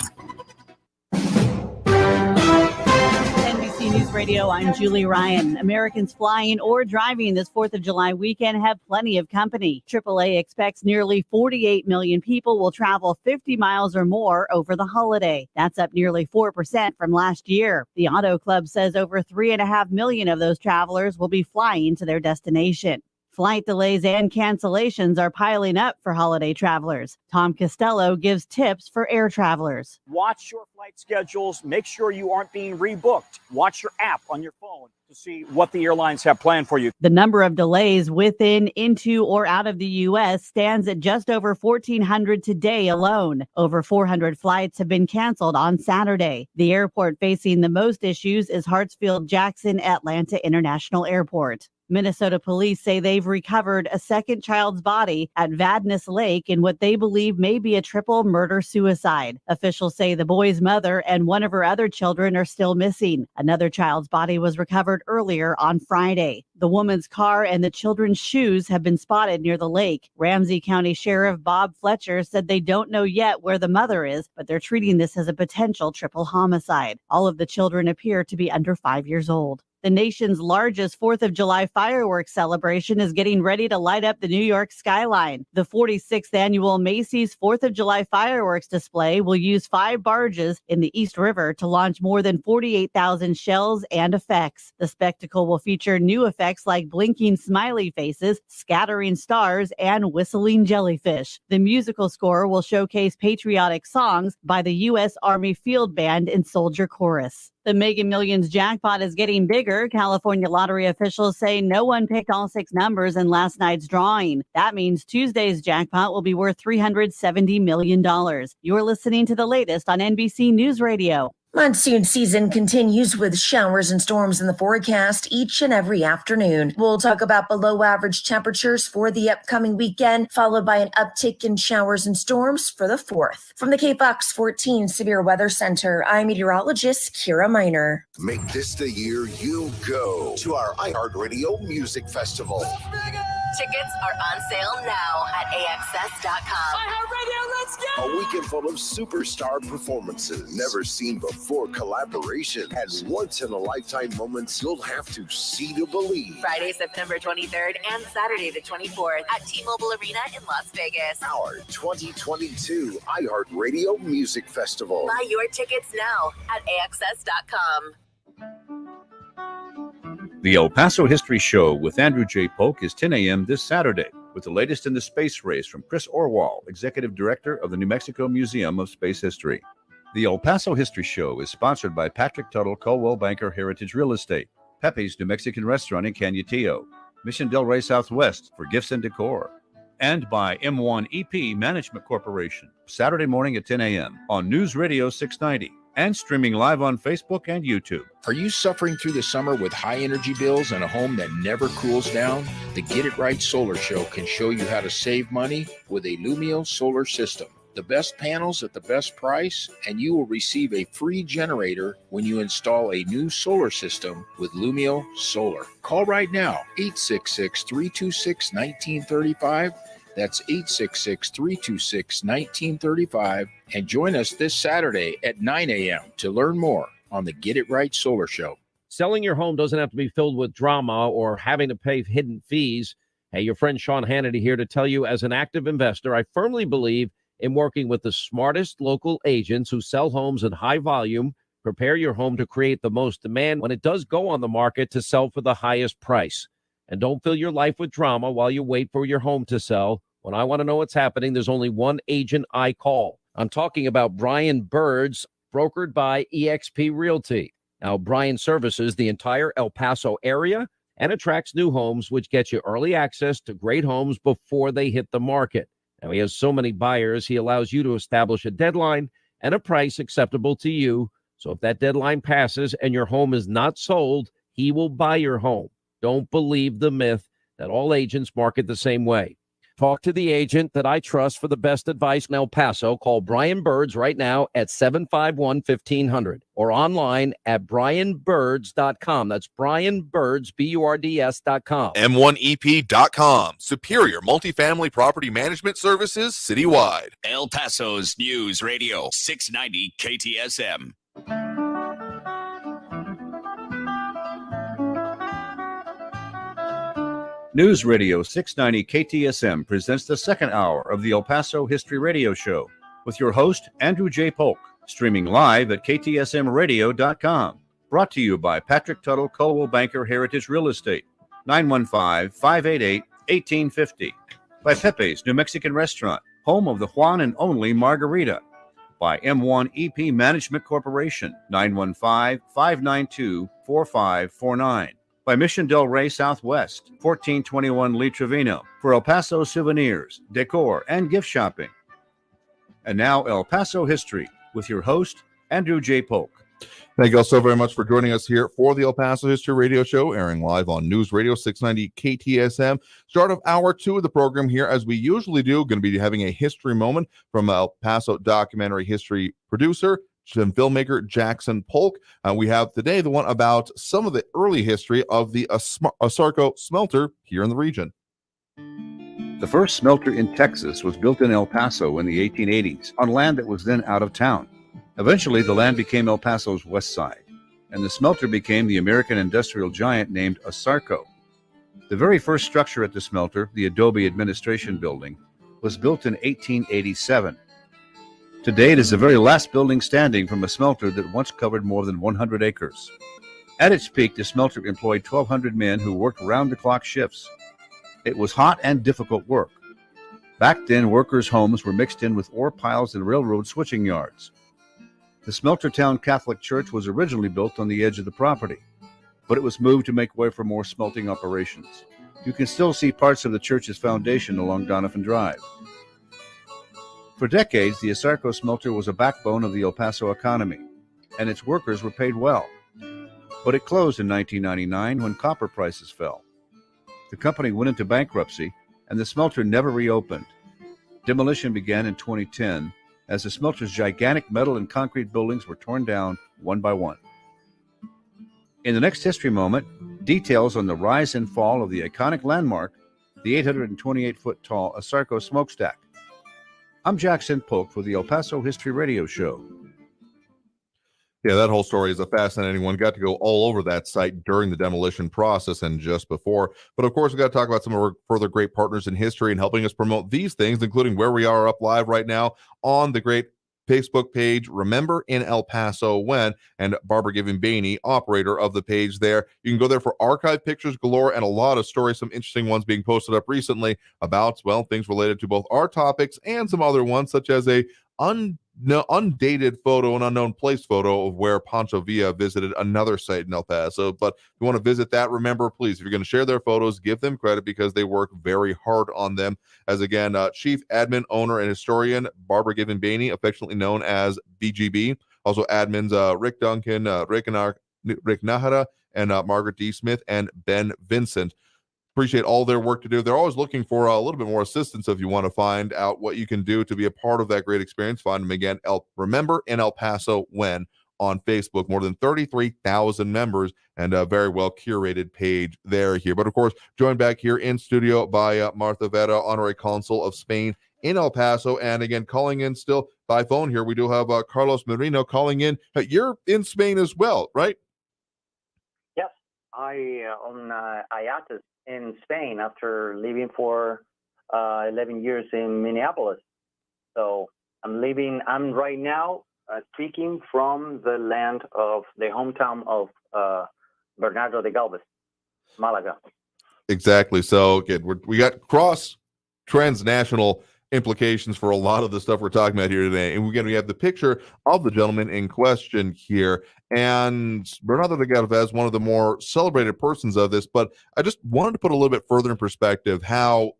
NBC News Radio, I'm Julie Ryan. Americans flying or driving this 4th of July weekend have plenty of company. AAA expects nearly 48 million people will travel 50 miles or more over the holiday. That's up nearly 4% from last year. The Auto Club says over 3.5 million of those travelers will be flying to their destination. Flight delays and cancellations are piling up for holiday travelers. Tom Costello gives tips for air travelers. Watch your flight schedules. Make sure you aren't being rebooked. Watch your app on your phone to see what the airlines have planned for you. The number of delays within, into, or out of the U.S. stands at just over 1,400 today alone. Over 400 flights have been canceled on Saturday. The airport facing the most issues is Hartsfield-Jackson Atlanta International Airport. Minnesota police say they've recovered a second child's body at Vadnais Lake in what they believe may be a triple murder-suicide. Officials say the boy's mother and one of her other children are still missing. Another child's body was recovered earlier on Friday. The woman's car and the children's shoes have been spotted near the lake. Ramsey County Sheriff Bob Fletcher said they don't know yet where the mother is, but they're treating this as a potential triple homicide. All of the children appear to be under 5 years old. The nation's largest 4th of July fireworks celebration is getting ready to light up the New York skyline. The 46th annual Macy's 4th of July fireworks display will use 5 barges in the East River to launch more than 48,000 shells and effects. The spectacle will feature new effects like blinking smiley faces, scattering stars, and whistling jellyfish. The musical score will showcase patriotic songs by the U.S. Army Field Band and Soldier Chorus. The Mega Millions jackpot is getting bigger. California lottery officials say no one picked all 6 numbers in last night's drawing. That means Tuesday's jackpot will be worth $370 million. You're listening to the latest on NBC News Radio. Monsoon season continues with showers and storms in the forecast each and every afternoon. We'll talk about below average temperatures for the upcoming weekend, followed by an uptick in showers and storms for the 4th. From the KFOX 14 Severe Weather Center, I'm meteorologist Kira Miner. Make this the year you go to our iHeartRadio Music Festival. Tickets are on sale now at AXS.com. iHeartRadio, let's go! A weekend full of superstar performances, never seen before collaboration, and once-in-a-lifetime moments you'll have to see to believe. Friday, September 23rd and Saturday the 24th at T-Mobile Arena in Las Vegas. Our 2022 iHeartRadio Music Festival. Buy your tickets now at AXS.com. The El Paso History Show with Andrew J. Polk is 10 a.m. this Saturday with the latest in the space race from Chris Orwell, Executive Director of the New Mexico Museum of Space History. The El Paso History Show is sponsored by Patrick Tuttle Coldwell Banker Heritage Real Estate, Pepe's New Mexican Restaurant in Cañutillo, Mission Del Rey Southwest for gifts and decor, and by M1 EP Management Corporation, Saturday morning at 10 a.m. on News Radio 690. And streaming live on Facebook and YouTube. Are you suffering through the summer with high energy bills and a home that never cools down? The Get It Right Solar Show can show you how to save money with a Lumio solar system. The best panels at the best price, and you will receive a free generator when you install a new solar system with Lumio Solar. Call right now, 866-326-1935. That's 866-326-1935. And join us this Saturday at 9 a.m. to learn more on the Get It Right Solar Show. Selling your home doesn't have to be filled with drama or having to pay hidden fees. Hey, your friend Sean Hannity here to tell you, as an active investor, I firmly believe in working with the smartest local agents who sell homes in high volume. Prepare your home to create the most demand when it does go on the market to sell for the highest price. And don't fill your life with drama while you wait for your home to sell. When I want to know what's happening, there's only one agent I call. I'm talking about Brian Birds, brokered by eXp Realty. Now, Brian services the entire El Paso area and attracts new homes, which gets you early access to great homes before they hit the market. Now, he has so many buyers, he allows you to establish a deadline and a price acceptable to you. So if that deadline passes and your home is not sold, he will buy your home. Don't believe the myth that all agents market the same way. Talk to the agent that I trust for the best advice in El Paso. Call Brian Birds right now at 751-1500 or online at brianbirds.com. That's brianbirds, BURDS.com. M1EP.com. Superior multifamily property management services citywide. El Paso's News Radio 690 KTSM. News Radio 690 KTSM presents the second hour of the El Paso History Radio Show with your host, Andrew J. Polk, streaming live at ktsmradio.com. Brought to you by Patrick Tuttle, Coldwell Banker Heritage Real Estate, 915-588-1850. By Pepe's New Mexican Restaurant, home of the Juan and only Margarita. By M1EP Management Corporation, 915-592-4549. By Mission Del Rey Southwest, 1421 Lee Trevino, for El Paso souvenirs, decor, and gift shopping. And now El Paso History with your host, Andrew J. Polk. Thank you all so very much for joining us here for the El Paso History Radio Show, airing live on News Radio 690 KTSM. Start of hour 2 of the program here, as we usually do. Going to be having a history moment from El Paso documentary history producer and filmmaker Jackson Polk. We have today the one about some of the early history of the Asarco smelter here in the region. The first smelter in Texas was built in El Paso in the 1880s on land that was then out of town. Eventually, the land became El Paso's west side, and the smelter became the American industrial giant named Asarco. The very first structure at the smelter, the Adobe Administration Building, was built in 1887. Today, it is the very last building standing from a smelter that once covered more than 100 acres. At its peak, the smelter employed 1,200 men who worked round-the-clock shifts. It was hot and difficult work. Back then, workers' homes were mixed in with ore piles and railroad switching yards. The Smeltertown Catholic Church was originally built on the edge of the property, but it was moved to make way for more smelting operations. You can still see parts of the church's foundation along Donovan Drive. For decades, the Asarco smelter was a backbone of the El Paso economy, and its workers were paid well. But it closed in 1999 when copper prices fell. The company went into bankruptcy, and the smelter never reopened. Demolition began in 2010 as the smelter's gigantic metal and concrete buildings were torn down one by one. In the next history moment, details on the rise and fall of the iconic landmark, the 828-foot-tall Asarco smokestack. I'm Jackson Polk for the El Paso History Radio Show. Yeah, that whole story is a fascinating one. Got to go all over that site during the demolition process and just before. But of course, we got to talk about some of our further great partners in history and helping us promote these things, including where we are up live right now on the great Facebook page, Remember in El Paso When, and Barbara Givenbaney, operator of the page there. You can go there for archive pictures galore and a lot of stories, some interesting ones being posted up recently about, well, things related to both our topics and some other ones, such as a undated photo, an unknown place photo of where Pancho Villa visited another site in El Paso. But if you want to visit that, remember, please, if you're going to share their photos, give them credit because they work very hard on them. As again, Chief Admin, Owner, and Historian Barbara Givenbaney, affectionately known as BGB. Also admins Rick Duncan, Rick Nahara, and Margaret D. Smith, and Ben Vincent. Appreciate all their work to do. They're always looking for a little bit more assistance. If you want to find out what you can do to be a part of that great experience, find them again. Remember in El Paso When on Facebook. More than 33,000 members and a very well curated page there here. But of course, joined back here in studio by Martha Vera, Honorary Consul of Spain in El Paso. And again, calling in still by phone here, we do have Carlos Merino calling in. You're in Spain as well, right? Yes, on IATIS in Spain after living for 11 years in Minneapolis. So I'm right now speaking from the land of the hometown of Bernardo de Galvez, Malaga. Exactly. So again, we got transnational implications for a lot of the stuff we're talking about here today. And again, we have the picture of the gentleman in question here. And Bernardo de Galvez, one of the more celebrated persons of this, but I just wanted to put a little bit further in perspective how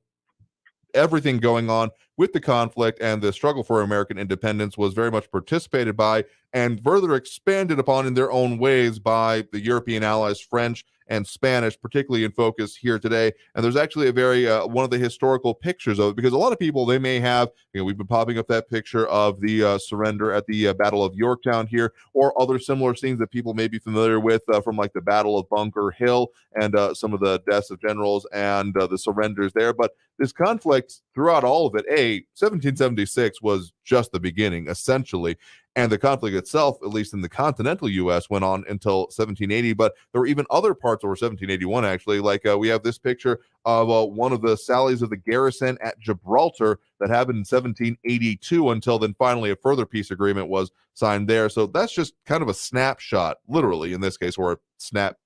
everything going on with the conflict and the struggle for American independence was very much participated by and further expanded upon in their own ways by the European allies, French and Spanish, particularly in focus here today. And there's actually a very one of the historical pictures of it, because a lot of people, they may have, we've been popping up that picture of the surrender at the Battle of Yorktown here, or other similar scenes that people may be familiar with from like the Battle of Bunker Hill and some of the deaths of generals and the surrenders there. But this conflict throughout all of it, 1776 was just the beginning, essentially. And the conflict itself, at least in the continental U.S., went on until 1780. But there were even other parts over 1781, actually. Like we have this picture of one of the sallies of the garrison at Gibraltar that happened in 1782 until then finally a further peace agreement was signed there. So that's just kind of a snapshot, literally in this case, or a snap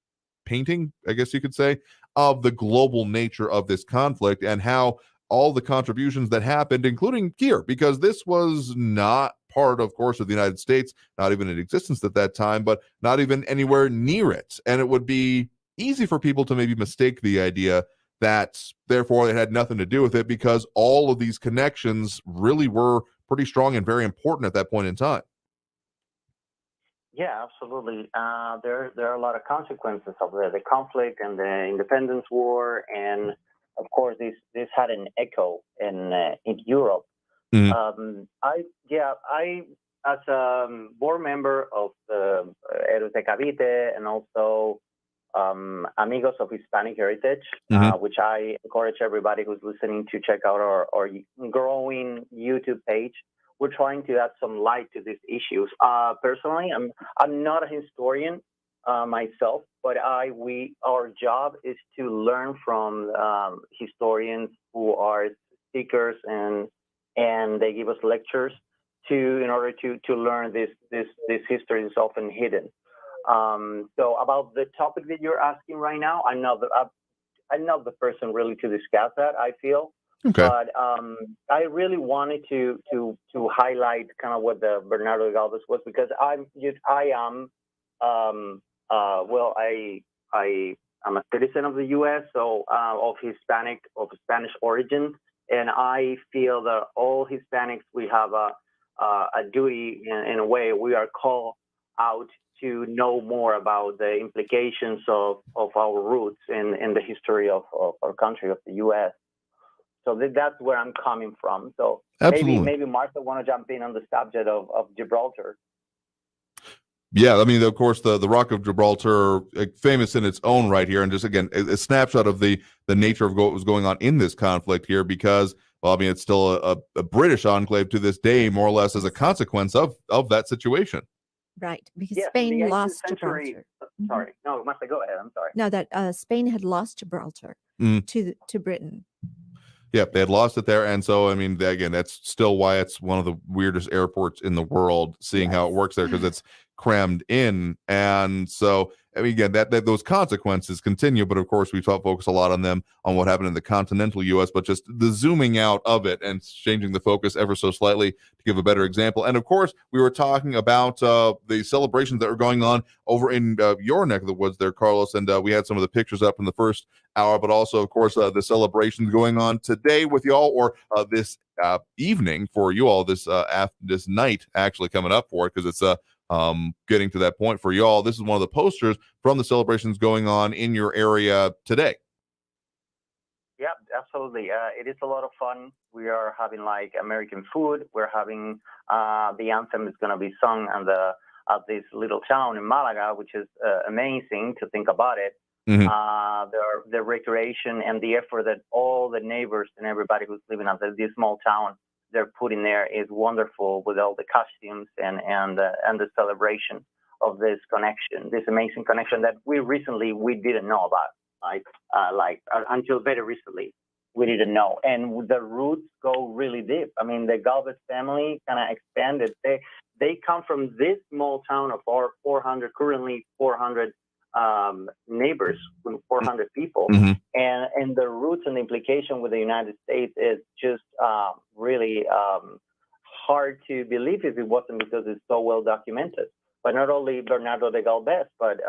painting, I guess you could say, of the global nature of this conflict and how all the contributions that happened, including here, because this was not part, of course, of the United States, not even in existence at that time, but not even anywhere near it. And it would be easy for people to maybe mistake the idea that therefore it had nothing to do with it, because all of these connections really were pretty strong and very important at that point in time. Yeah, absolutely. There are a lot of consequences of the conflict and the independence war, and of course, this had an echo in Europe. Mm-hmm. I as a board member of the Héroes de Cavite and also Amigos of Hispanic Heritage, which I encourage everybody who's listening to check out our growing YouTube page. We're trying to add some light to these issues. Personally, I'm not a historian myself, but our job is to learn from historians who are speakers and they give us lectures in order to learn this history is often hidden. So about the topic that you're asking right now, I'm not the person really to discuss that, I feel. Okay. But I really wanted to highlight kind of what the Bernardo de Galvez was, because I'm a citizen of the U.S., so of Spanish origin, and I feel that all Hispanics, we have a duty in a way. We are called out to know more about the implications of our roots in the history of our country, of the U.S. So that's where I'm coming from. So maybe Martha want to jump in on the subject of Gibraltar. Yeah, I mean, of course, the Rock of Gibraltar, famous in its own right here, and just again a snapshot of the nature of what was going on in this conflict here, because, well, I mean, it's still a British enclave to this day, more or less as a consequence of that situation. Right, because Yes, Spain in the 18th lost century, Gibraltar. Sorry, no, Martha, go ahead. I'm sorry. No, that Spain had lost Gibraltar to Britain. Yeah, they had lost it there. And so, I mean, again, that's still why it's one of the weirdest airports in the world, seeing how it works there, because it's crammed in. And so, I mean, again, that those consequences continue. But of course, we focus a lot on them, on what happened in the continental U.S., but just the zooming out of it and changing the focus ever so slightly to give a better example. And of course, we were talking about the celebrations that were going on over in your neck of the woods there, Carlos. And we had some of the pictures up in the first hour, but also, of course, the celebrations going on today with y'all, or this evening for you all, this night actually coming up for it, because it's getting to that point for y'all. This is one of the posters from the celebrations going on in your area today. Yeah, absolutely. It is a lot of fun. We are having like American food. We're having the anthem is going to be sung at this little town in Malaga, which is amazing to think about it. The recreation and the effort that all the neighbors and everybody who's living at this small town, they're putting there is wonderful, with all the costumes and the celebration. of this connection, this amazing connection that we didn't know about, until very recently. We didn't know, and the roots go really deep. I mean, the Galvez family kind of expanded. They come from this small town of our 400, currently 400 neighbors, 400 people, and the roots and the implication with the United States is just really hard to believe if it wasn't because it's so well documented. But not only Bernardo de Galvez, but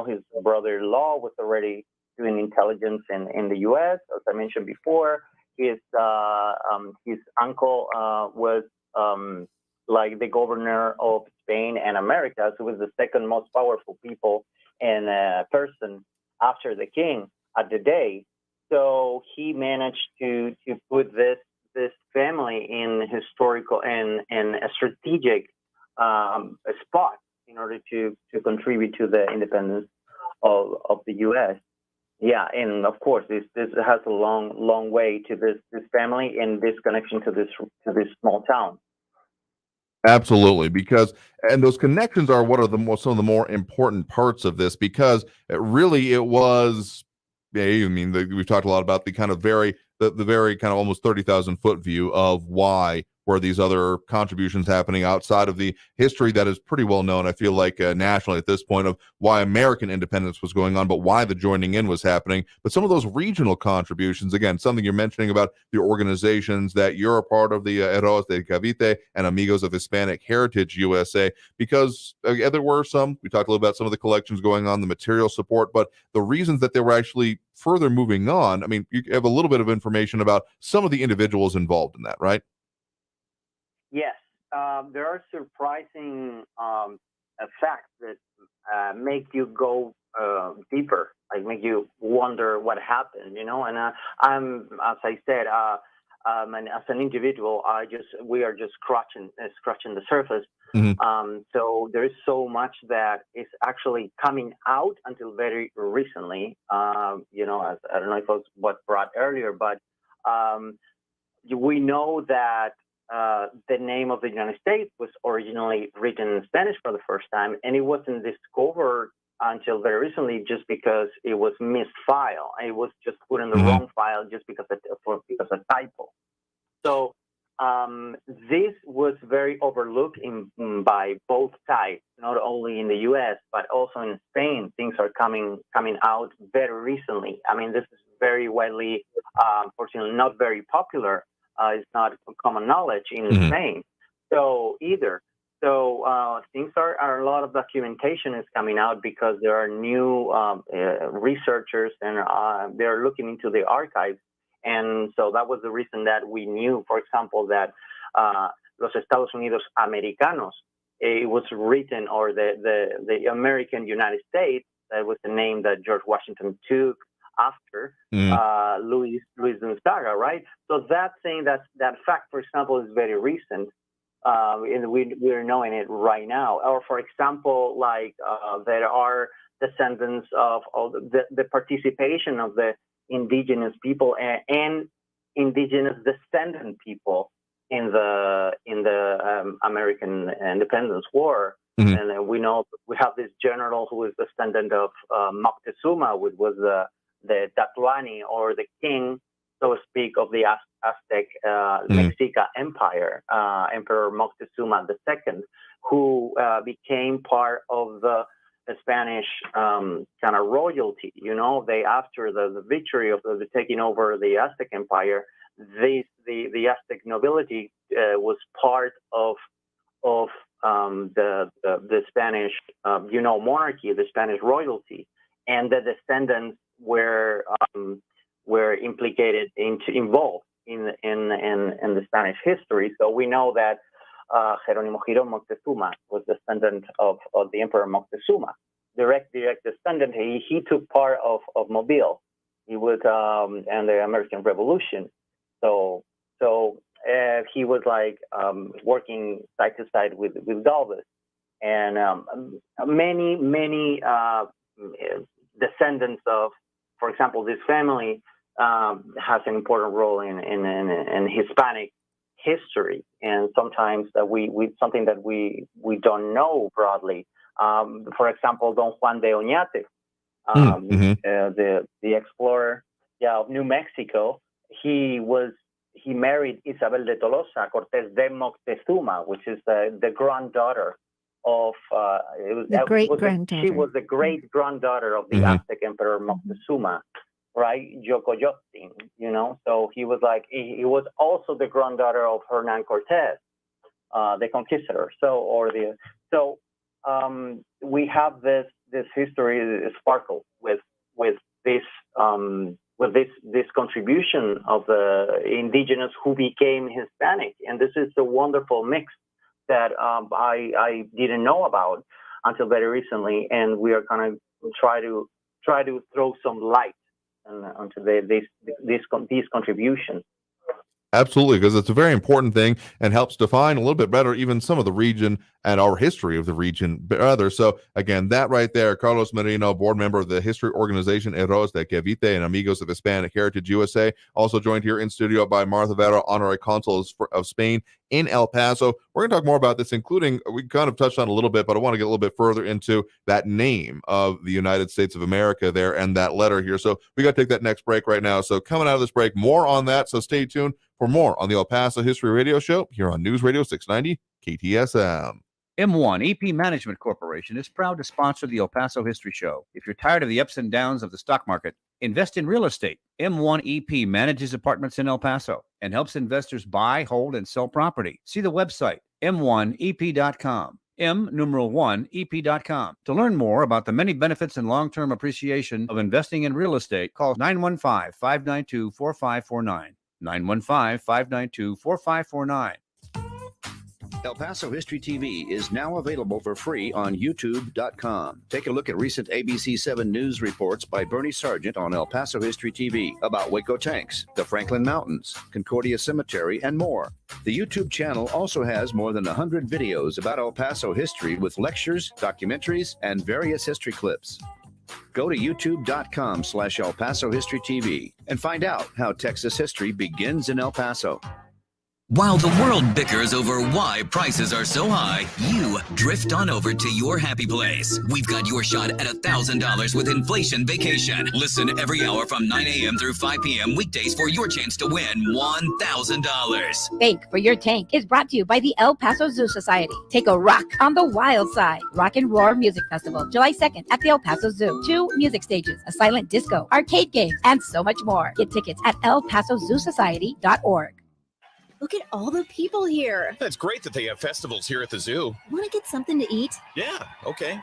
his brother-in-law was already doing intelligence in the U.S. As I mentioned before, his uncle was like the governor of Spain and America, so he was the second most powerful people and person after the king at the day. So he managed to put this family in historical and a strategic spot in order to contribute to the independence of the U.S. Yeah, and of course, this has a long way to this family and this connection to this small town. Absolutely, and those connections are what are some of the more important parts of this, because it was. Yeah, I mean, we've talked a lot about the kind of the very kind of almost 30,000 foot view of why were these other contributions happening outside of the history that is pretty well known, I feel like, nationally at this point, of why American independence was going on, but why the joining in was happening. But some of those regional contributions, again, something you're mentioning about the organizations that you're a part of, the Héroes de Cavite and Amigos of Hispanic Heritage USA, because there were some, we talked a little about some of the collections going on, the material support, but the reasons that they were actually further moving on, I mean, you have a little bit of information about some of the individuals involved in that, right? Yes, there are surprising facts that make you go deeper, like make you wonder what happened, And I'm, as I said, and as an individual, we are just scratching the surface. So there is so much that is actually coming out until very recently. As I don't know if it was what brought earlier, but we know that the name of the United States was originally written in Spanish for the first time, and it wasn't discovered until very recently just because it was misfiled. It was just put in the wrong file just because of typo. So this was very overlooked by both sides, not only in the U.S. but also in Spain. Things are coming out very recently. I mean, this is very widely, unfortunately, not very popular. It's not common knowledge in Spain. So things are a lot of documentation is coming out because there are new researchers and they're looking into the archives. And so that was the reason that we knew, for example, that Los Estados Unidos Americanos, it was written, or the American United States, that was the name that George Washington took after Luis Gonzaga, right? So that fact, for example, is very recent, and we're knowing it right now. Or, for example, like there are descendants of the participation of the indigenous people and indigenous descendant people in the American Independence War. And we know we have this general who is descendant of Moctezuma, which was the Tlatoani, or the king, so to speak, of the Aztec Mexica Empire, Emperor Moctezuma II, who became part of the Spanish kind of royalty. They, after the victory of the taking over the Aztec Empire, the Aztec nobility was part of the Spanish monarchy, the Spanish royalty, and the descendants were involved in the Spanish history. So we know that Jerónimo Girón Moctezuma was descendant of the Emperor Moctezuma, direct descendant. He took part of Mobile. He was and the American Revolution. So he was like working side to side with Galvez, and many descendants of, for example, this family has an important role in Hispanic history, and sometimes that we something that we don't know broadly For example, Don Juan de Oñate, the explorer of New Mexico. He married Isabel de Tolosa Cortés de Moctezuma, which is the granddaughter of great-granddaughter. She was the great-granddaughter of the Aztec Emperor Moctezuma, right? Yocoyotzin, So he was he was also the granddaughter of Hernan Cortés, the conquistador. We have this history sparkle with this contribution of the indigenous who became Hispanic, and this is a wonderful mix that I didn't know about until very recently, and we are going to try to throw some light onto these contributions. Absolutely, because it's a very important thing and helps define a little bit better even some of the region and our history of the region better. So again, that right there, Carlos Merino, board member of the history organization Héroes de Cavite and Amigos of Hispanic Heritage USA, also joined here in studio by Martha Vera, Honorary Consul of Spain in El Paso. We're going to talk more about this, including, we kind of touched on a little bit, but I want to get a little bit further into that name of the United States of America there and that letter here. So we got to take that next break right now. So coming out of this break, more on that. So stay tuned for more on the El Paso History Radio Show here on News Radio 690 KTSM. M1 EP Management Corporation is proud to sponsor the El Paso History Show. If you're tired of the ups and downs of the stock market, invest in real estate. M1 EP manages apartments in El Paso and helps investors buy, hold, and sell property. See the website, m1ep.com. M1ep.com. To learn more about the many benefits and long-term appreciation of investing in real estate, call 915-592-4549. 915-592-4549. El Paso History TV is now available for free on YouTube.com. Take a look at recent ABC7 news reports by Bernie Sargent on El Paso History TV about Waco tanks, the Franklin Mountains, Concordia Cemetery, and more. The YouTube channel also has more than 100 videos about El Paso history with lectures, documentaries, and various history clips. Go to youtube.com/El Paso History TV and find out how Texas history begins in El Paso. While the world bickers over why prices are so high, you drift on over to your happy place. We've got your shot at $1,000 with Inflation Vacation. Listen every hour from 9 a.m. through 5 p.m. weekdays for your chance to win $1,000. Bank for Your Tank is brought to you by the El Paso Zoo Society. Take a rock on the wild side. Rock and Roar Music Festival, July 2nd at the El Paso Zoo. 2 music stages, a silent disco, arcade games, and so much more. Get tickets at elpasozoosociety.org. Look at all the people here. It's great that they have festivals here at the zoo. Want to get something to eat? Yeah, okay.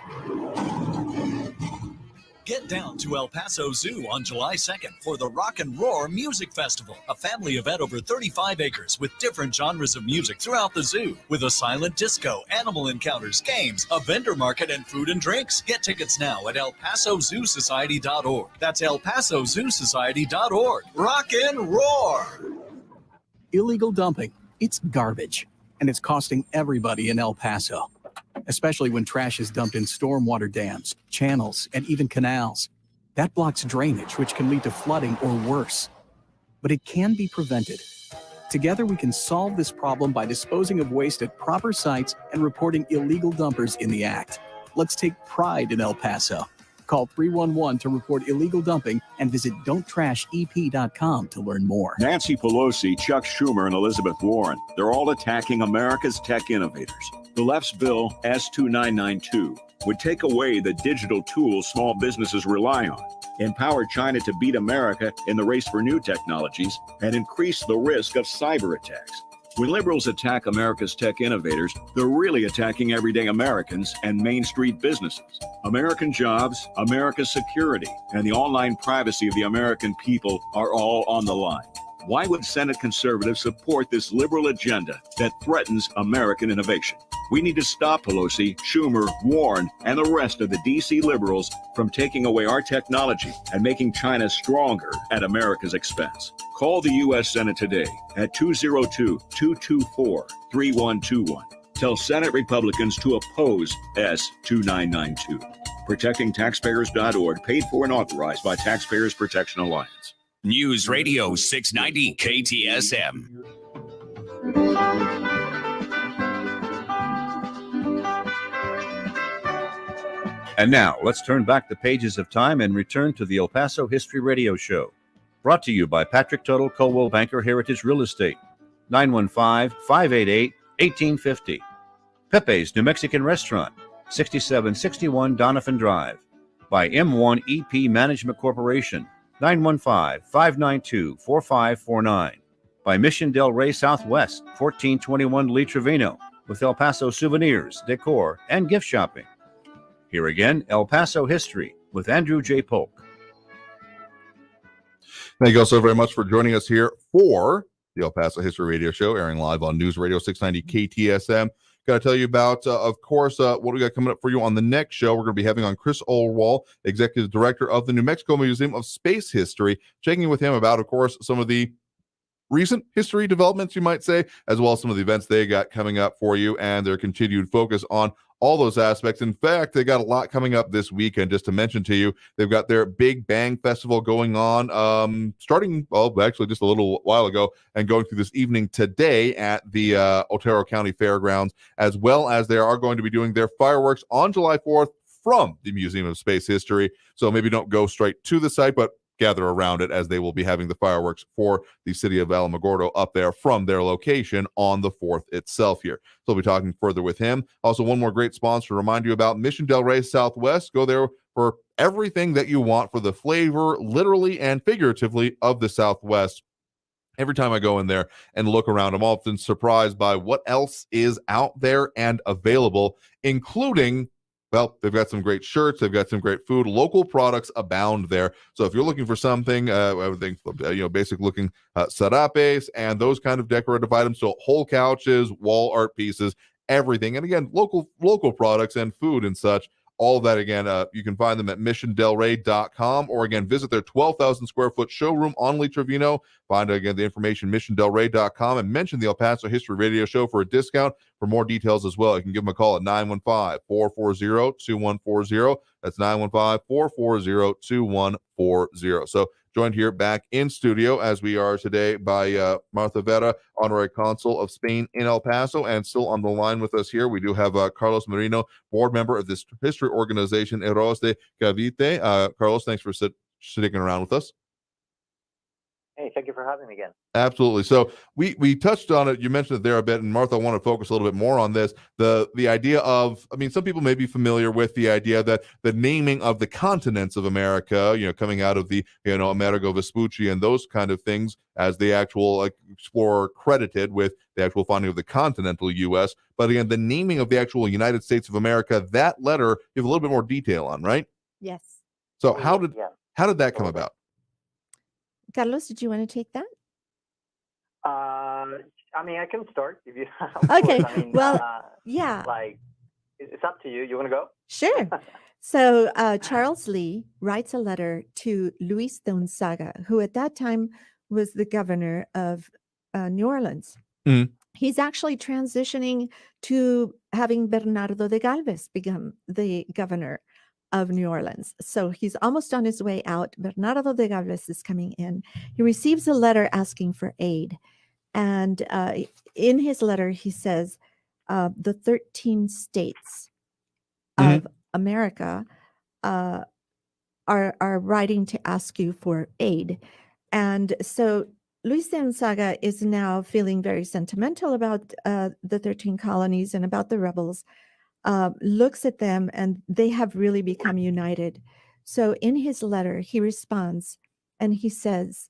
Get down to El Paso Zoo on July 2nd for the Rock and Roar Music Festival, a family event over 35 acres with different genres of music throughout the zoo, with a silent disco, animal encounters, games, a vendor market, and food and drinks. Get tickets now at elpasozoosociety.org. That's elpasozoosociety.org. Rock and Roar! Illegal dumping, it's garbage, and it's costing everybody in El Paso, especially when trash is dumped in stormwater dams, channels, and even canals. That blocks drainage, which can lead to flooding or worse. But it can be prevented. Together, we can solve this problem by disposing of waste at proper sites and reporting illegal dumpers in the act. Let's take pride in El Paso. Call 311 to report illegal dumping and visit don'ttrashep.com to learn more. Nancy Pelosi, Chuck Schumer, and Elizabeth Warren, they're all attacking America's tech innovators. The left's bill, S2992, would take away the digital tools small businesses rely on, empower China to beat America in the race for new technologies, and increase the risk of cyber attacks. When liberals attack America's tech innovators, they're really attacking everyday Americans and Main Street businesses. American jobs, America's security, and the online privacy of the American people are all on the line. Why would Senate conservatives support this liberal agenda that threatens American innovation? We need to stop Pelosi, Schumer, Warren, and the rest of the D.C. liberals from taking away our technology and making China stronger at America's expense. Call the U.S. Senate today at 202-224-3121. Tell Senate Republicans to oppose S2992. ProtectingTaxpayers.org, paid for and authorized by Taxpayers Protection Alliance. News Radio 690 KTSM. And now, let's turn back the pages of time and return to the El Paso History Radio Show. Brought to you by Patrick Tuttle, Coldwell Banker Heritage Real Estate, 915-588-1850. Pepe's New Mexican Restaurant, 6761 Donovan Drive. By M1 EP Management Corporation, 915-592-4549. By Mission Del Rey Southwest, 1421 Lee Trevino, with El Paso souvenirs, decor, and gift shopping. Here again, El Paso History with Andrew J. Polk. Thank you all so very much for joining us here for the El Paso History Radio Show, airing live on News Radio 690 KTSM. Got to tell you about, of course, what we got coming up for you on the next show. We're going to be having on Chris Olwall, Executive Director of the New Mexico Museum of Space History, checking in with him about, of course, some of the recent history developments, you might say, as well as some of the events they got coming up for you and their continued focus on all those aspects. In fact, they got a lot coming up this weekend. Just to mention to you, they've got their Big Bang Festival going on, starting, well, actually just a little while ago and going through this evening today at the Otero County Fairgrounds, as well as they are going to be doing their fireworks on July 4th from the Museum of Space History. So maybe don't go straight to the site, but gather around it, as they will be having the fireworks for the city of Alamogordo up there from their location on the 4th itself here. So we'll be talking further with him. Also, one more great sponsor to remind you about, Mission Del Rey Southwest. Go there for everything that you want for the flavor, literally and figuratively, of the Southwest. Every time I go in there and look around, I'm often surprised by what else is out there and available, including, well, they've got some great shirts. They've got some great food. Local products abound there. So if you're looking for something, everything, basic looking serapes and those kind of decorative items, so whole couches, wall art pieces, everything. And again, local products and food and such. All of that, again, you can find them at missiondelrey.com, or again, visit their 12,000 square foot showroom on Lee Trevino. Find, again, the information, missiondelrey.com, and mention the El Paso History Radio Show for a discount. For more details as well, you can give them a call at 915-440-2140. That's 915-440-2140. So joined here back in studio, as we are today, by Martha Vera, Honorary Consul of Spain in El Paso, and still on the line with us here, we do have Carlos Marino, board member of this history organization, Heroes de Cavite. Carlos, thanks for sticking around with us. Hey, thank you for having me again. Absolutely. So we touched on it. You mentioned it there a bit, and Martha, I want to focus a little bit more on this. The idea of, I mean, some people may be familiar with the idea that the naming of the continents of America, coming out of the, Amerigo Vespucci and those kind of things, as the actual explorer credited with the actual finding of the continental U.S. But again, the naming of the actual United States of America, that letter, you have a little bit more detail on, right? Yes. So how did that come about? Carlos, did you want to take that? I mean, I can start if you. Okay. I mean, yeah. It's up to you. You want to go? Sure. So Charles Lee writes a letter to Luis de Unzaga, who at that time was the governor of New Orleans. Mm-hmm. He's actually transitioning to having Bernardo de Galvez become the governor of New Orleans. So he's almost on his way out. Bernardo de Galvez is coming in. He receives a letter asking for aid. And in his letter, he says, the 13 states of America are writing to ask you for aid. And so Luis de Unzaga is now feeling very sentimental about the 13 colonies and about the rebels. Looks at them, and they have really become united. So in his letter, he responds, and he says,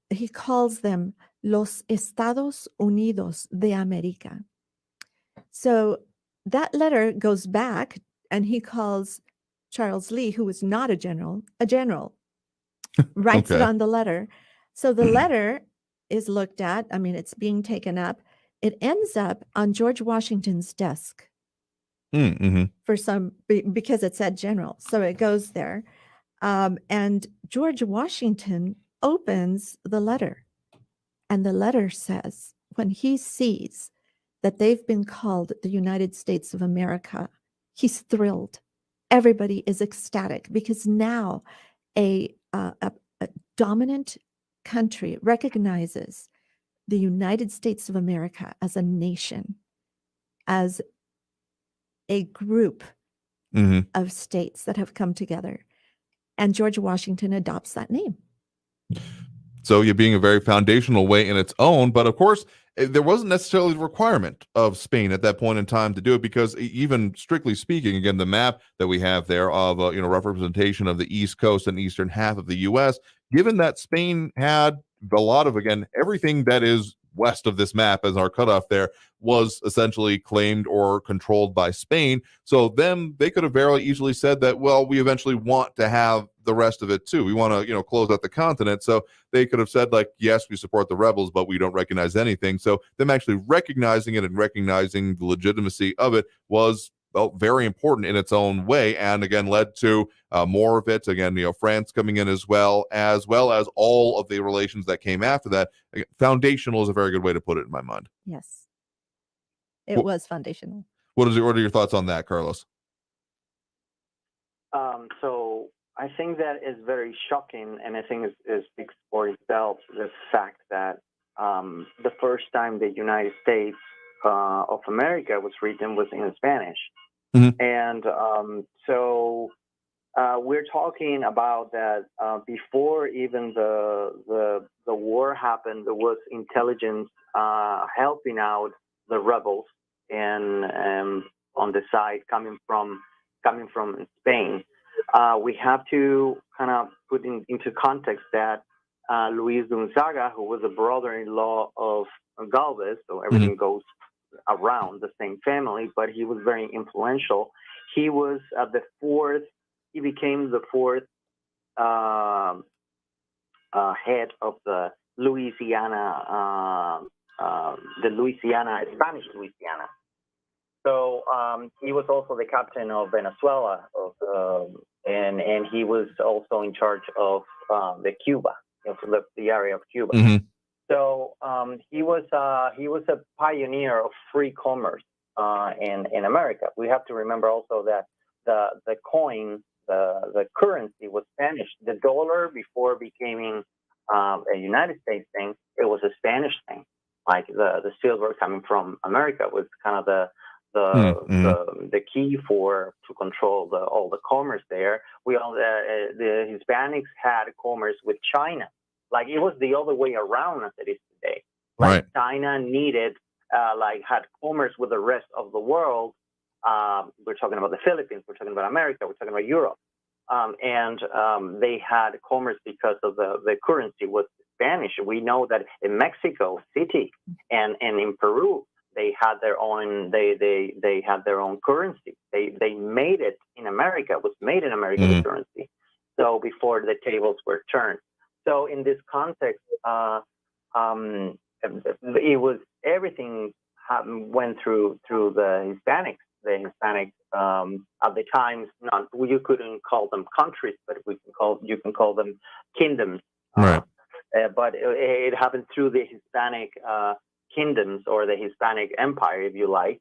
he calls them Los Estados Unidos de América. So that letter goes back, and he calls Charles Lee, who was not a general, writes it on the letter. So the letter is looked at. I mean, it's being taken up. It ends up on George Washington's desk. For because it said general. So it goes there. And George Washington opens the letter. And the letter says, when he sees that they've been called the United States of America, he's thrilled. Everybody is ecstatic because now a dominant country recognizes the United States of America as a nation, as a group of states that have come together. And George Washington adopts that name. So you're being a very foundational way in its own, but of course, there wasn't necessarily the requirement of Spain at that point in time to do it, because even strictly speaking, again, the map that we have there of representation of the East Coast and eastern half of the U.S., given that Spain had a lot of, again, everything that is west of this map as our cutoff there was essentially claimed or controlled by Spain. So then they could have very easily said that, well, we eventually want to have the rest of it too. We want to, close out the continent. So they could have said, like, yes, we support the rebels, but we don't recognize anything. So them actually recognizing it and recognizing the legitimacy of it was, well, very important in its own way, and again led to more of it. Again, France coming in as well as all of the relations that came after that. Again, foundational is a very good way to put it in my mind. Yes, it was foundational. What are your thoughts on that, Carlos? So I think that is very shocking, and I think it speaks for itself, the fact that the first time the United States of America was written was in Spanish. And so we're talking about that before even the war happened, there was intelligence helping out the rebels and on the side coming from Spain. We have to kind of put into context that Luis Gonzaga, who was a brother-in-law of Galvez, so everything goes around the same family, but he was very influential. He was he became the fourth head of the Spanish Louisiana. So he was also the captain of Venezuela, and he was also in charge of the Cuba, the area of Cuba. So he was a pioneer of free commerce in America. We have to remember also that the coin, the currency was Spanish. The dollar, before becoming a United States thing, it was a Spanish thing. Like the silver coming from America was kind of the key to control all the commerce there. The Hispanics had commerce with China. Like it was the other way around as it is today. Like China needed, had commerce with the rest of the world. We're talking about the Philippines, we're talking about America, we're talking about Europe. And they had commerce because of the currency was Spanish. We know that in Mexico City and in Peru, they had their own. They had their own currency. They made it in America. It was made in America, the currency. So before the tables were turned. So in this context, it was everything went through the Hispanics. The Hispanics at the times, you couldn't call them countries, but you can call them kingdoms. Right. But it happened through the Hispanic kingdoms or the Hispanic Empire, if you like.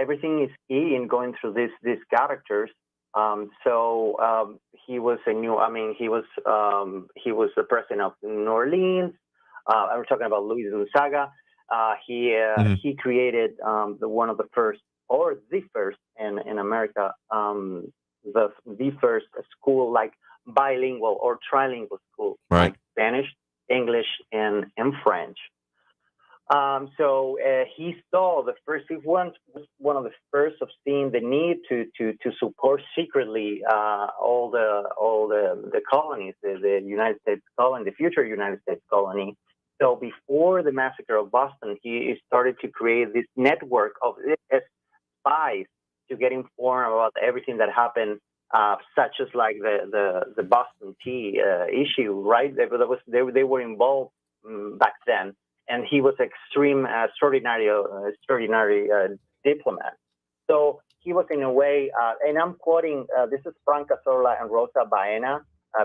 Everything is key in going through these characters. He was the president of New Orleans. I'm talking about Luis Gonzaga. He created one of the first, or the first in America, the first school, like bilingual or trilingual school, like Spanish, English, and French. He saw he was one of the first of seeing the need to support secretly all the colonies, the United States colony, the future United States colony. So before the massacre of Boston, he started to create this network of spies to get informed about everything that happened, such as like the Boston Tea issue, right? They were involved back then, and he was extraordinary diplomat. So he was in a way, and I'm quoting. This is Frank Cazorla and Rosa Baena,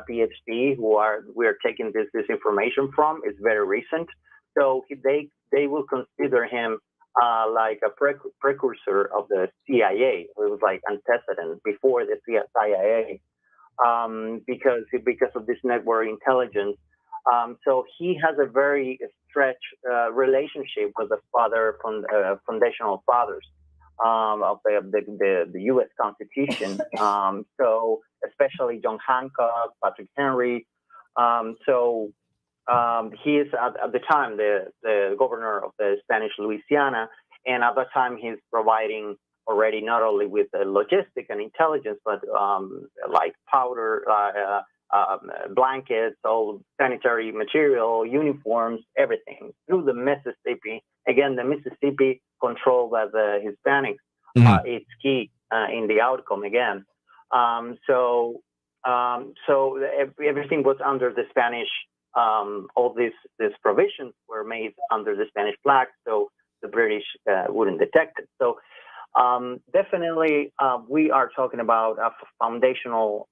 PhD, we are taking this information from. Is very recent. So they will consider him like a precursor of the CIA. It was like antecedent before the CIA, because of this network intelligence. So he has a very stretched relationship with the foundational fathers of the U.S. Constitution. So especially John Hancock, Patrick Henry. He is at the time the governor of the Spanish Louisiana, and at that time he's providing already not only with the logistic and intelligence, but like powder, blankets, all sanitary material, uniforms, everything through the Mississippi. Again, the Mississippi control by the Hispanics. It's key in the outcome again. So everything was under the Spanish. All these provisions were made under the Spanish flag, so the British wouldn't detect it. So definitely, we are talking about a foundational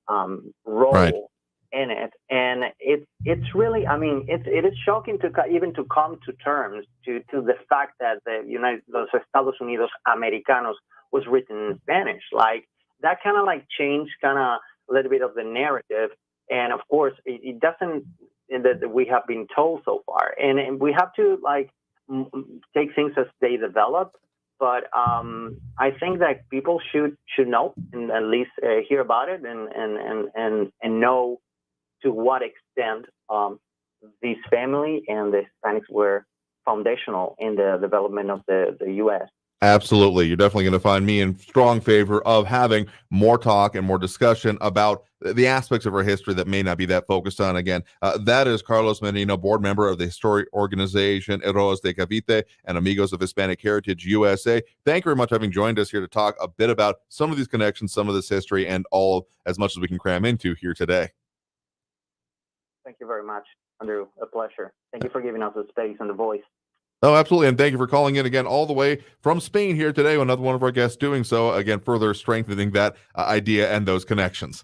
role in it, and it's really, I mean, it is shocking to even to come to terms to the fact that los Estados Unidos Americanos was written in Spanish. Like that kind of like changed kind of a little bit of the narrative, and of course it doesn't that we have been told so far, and we have to like take things as they develop. But I think that people should know and at least hear about it and know to what extent this family and the Hispanics were foundational in the development of the U.S. Absolutely. You're definitely going to find me in strong favor of having more talk and more discussion about the aspects of our history that may not be that focused on. Again, that is Carlos Menino, board member of the historic organization Héroes de Cavite and Amigos of Hispanic Heritage USA. Thank you very much for having joined us here to talk a bit about some of these connections, some of this history, and all as much as we can cram into here today. Thank you very much, Andrew. A pleasure. Thank you for giving us the space and the voice. Oh, absolutely. And thank you for calling in again all the way from Spain here today. Another one of our guests doing so, again, further strengthening that idea and those connections.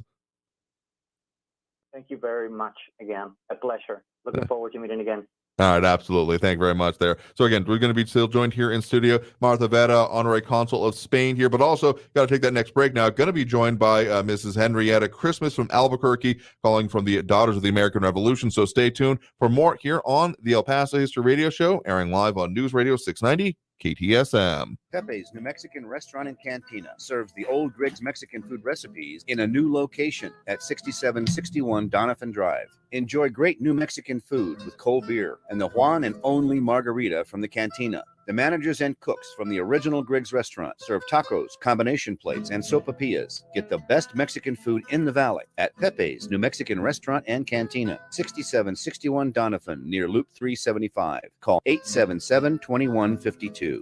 Thank you very much again. A pleasure. Looking forward to meeting again. All right, absolutely. Thank you very much there. So again, we're going to be still joined here in studio, Martha Vera, Honorary Consul of Spain here, but also got to take that next break now. Going to be joined by Mrs. Henrietta Christmas from Albuquerque, calling from the Daughters of the American Revolution. So stay tuned for more here on the El Paso History Radio Show, airing live on News Radio 690 KTSM. Pepe's New Mexican Restaurant and Cantina serves the old Griggs Mexican food recipes in a new location at 6761 Doniphan Drive. Enjoy great New Mexican food with cold beer and the Juan and only margarita from the Cantina. The managers and cooks from the original Griggs restaurant serve tacos, combination plates, and sopapillas. Get the best Mexican food in the valley at Pepe's New Mexican Restaurant and Cantina, 6761 Doniphan, near Loop 375. Call 877-2152.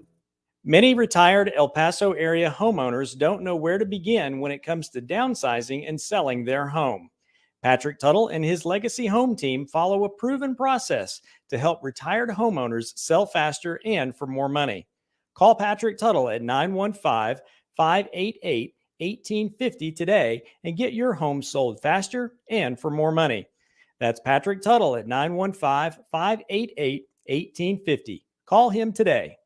Many retired El Paso area homeowners don't know where to begin when it comes to downsizing and selling their home. Patrick Tuttle and his Legacy Home team follow a proven process to help retired homeowners sell faster and for more money. Call Patrick Tuttle at 915-588-1850 today and get your home sold faster and for more money. That's Patrick Tuttle at 915-588-1850. Call him today.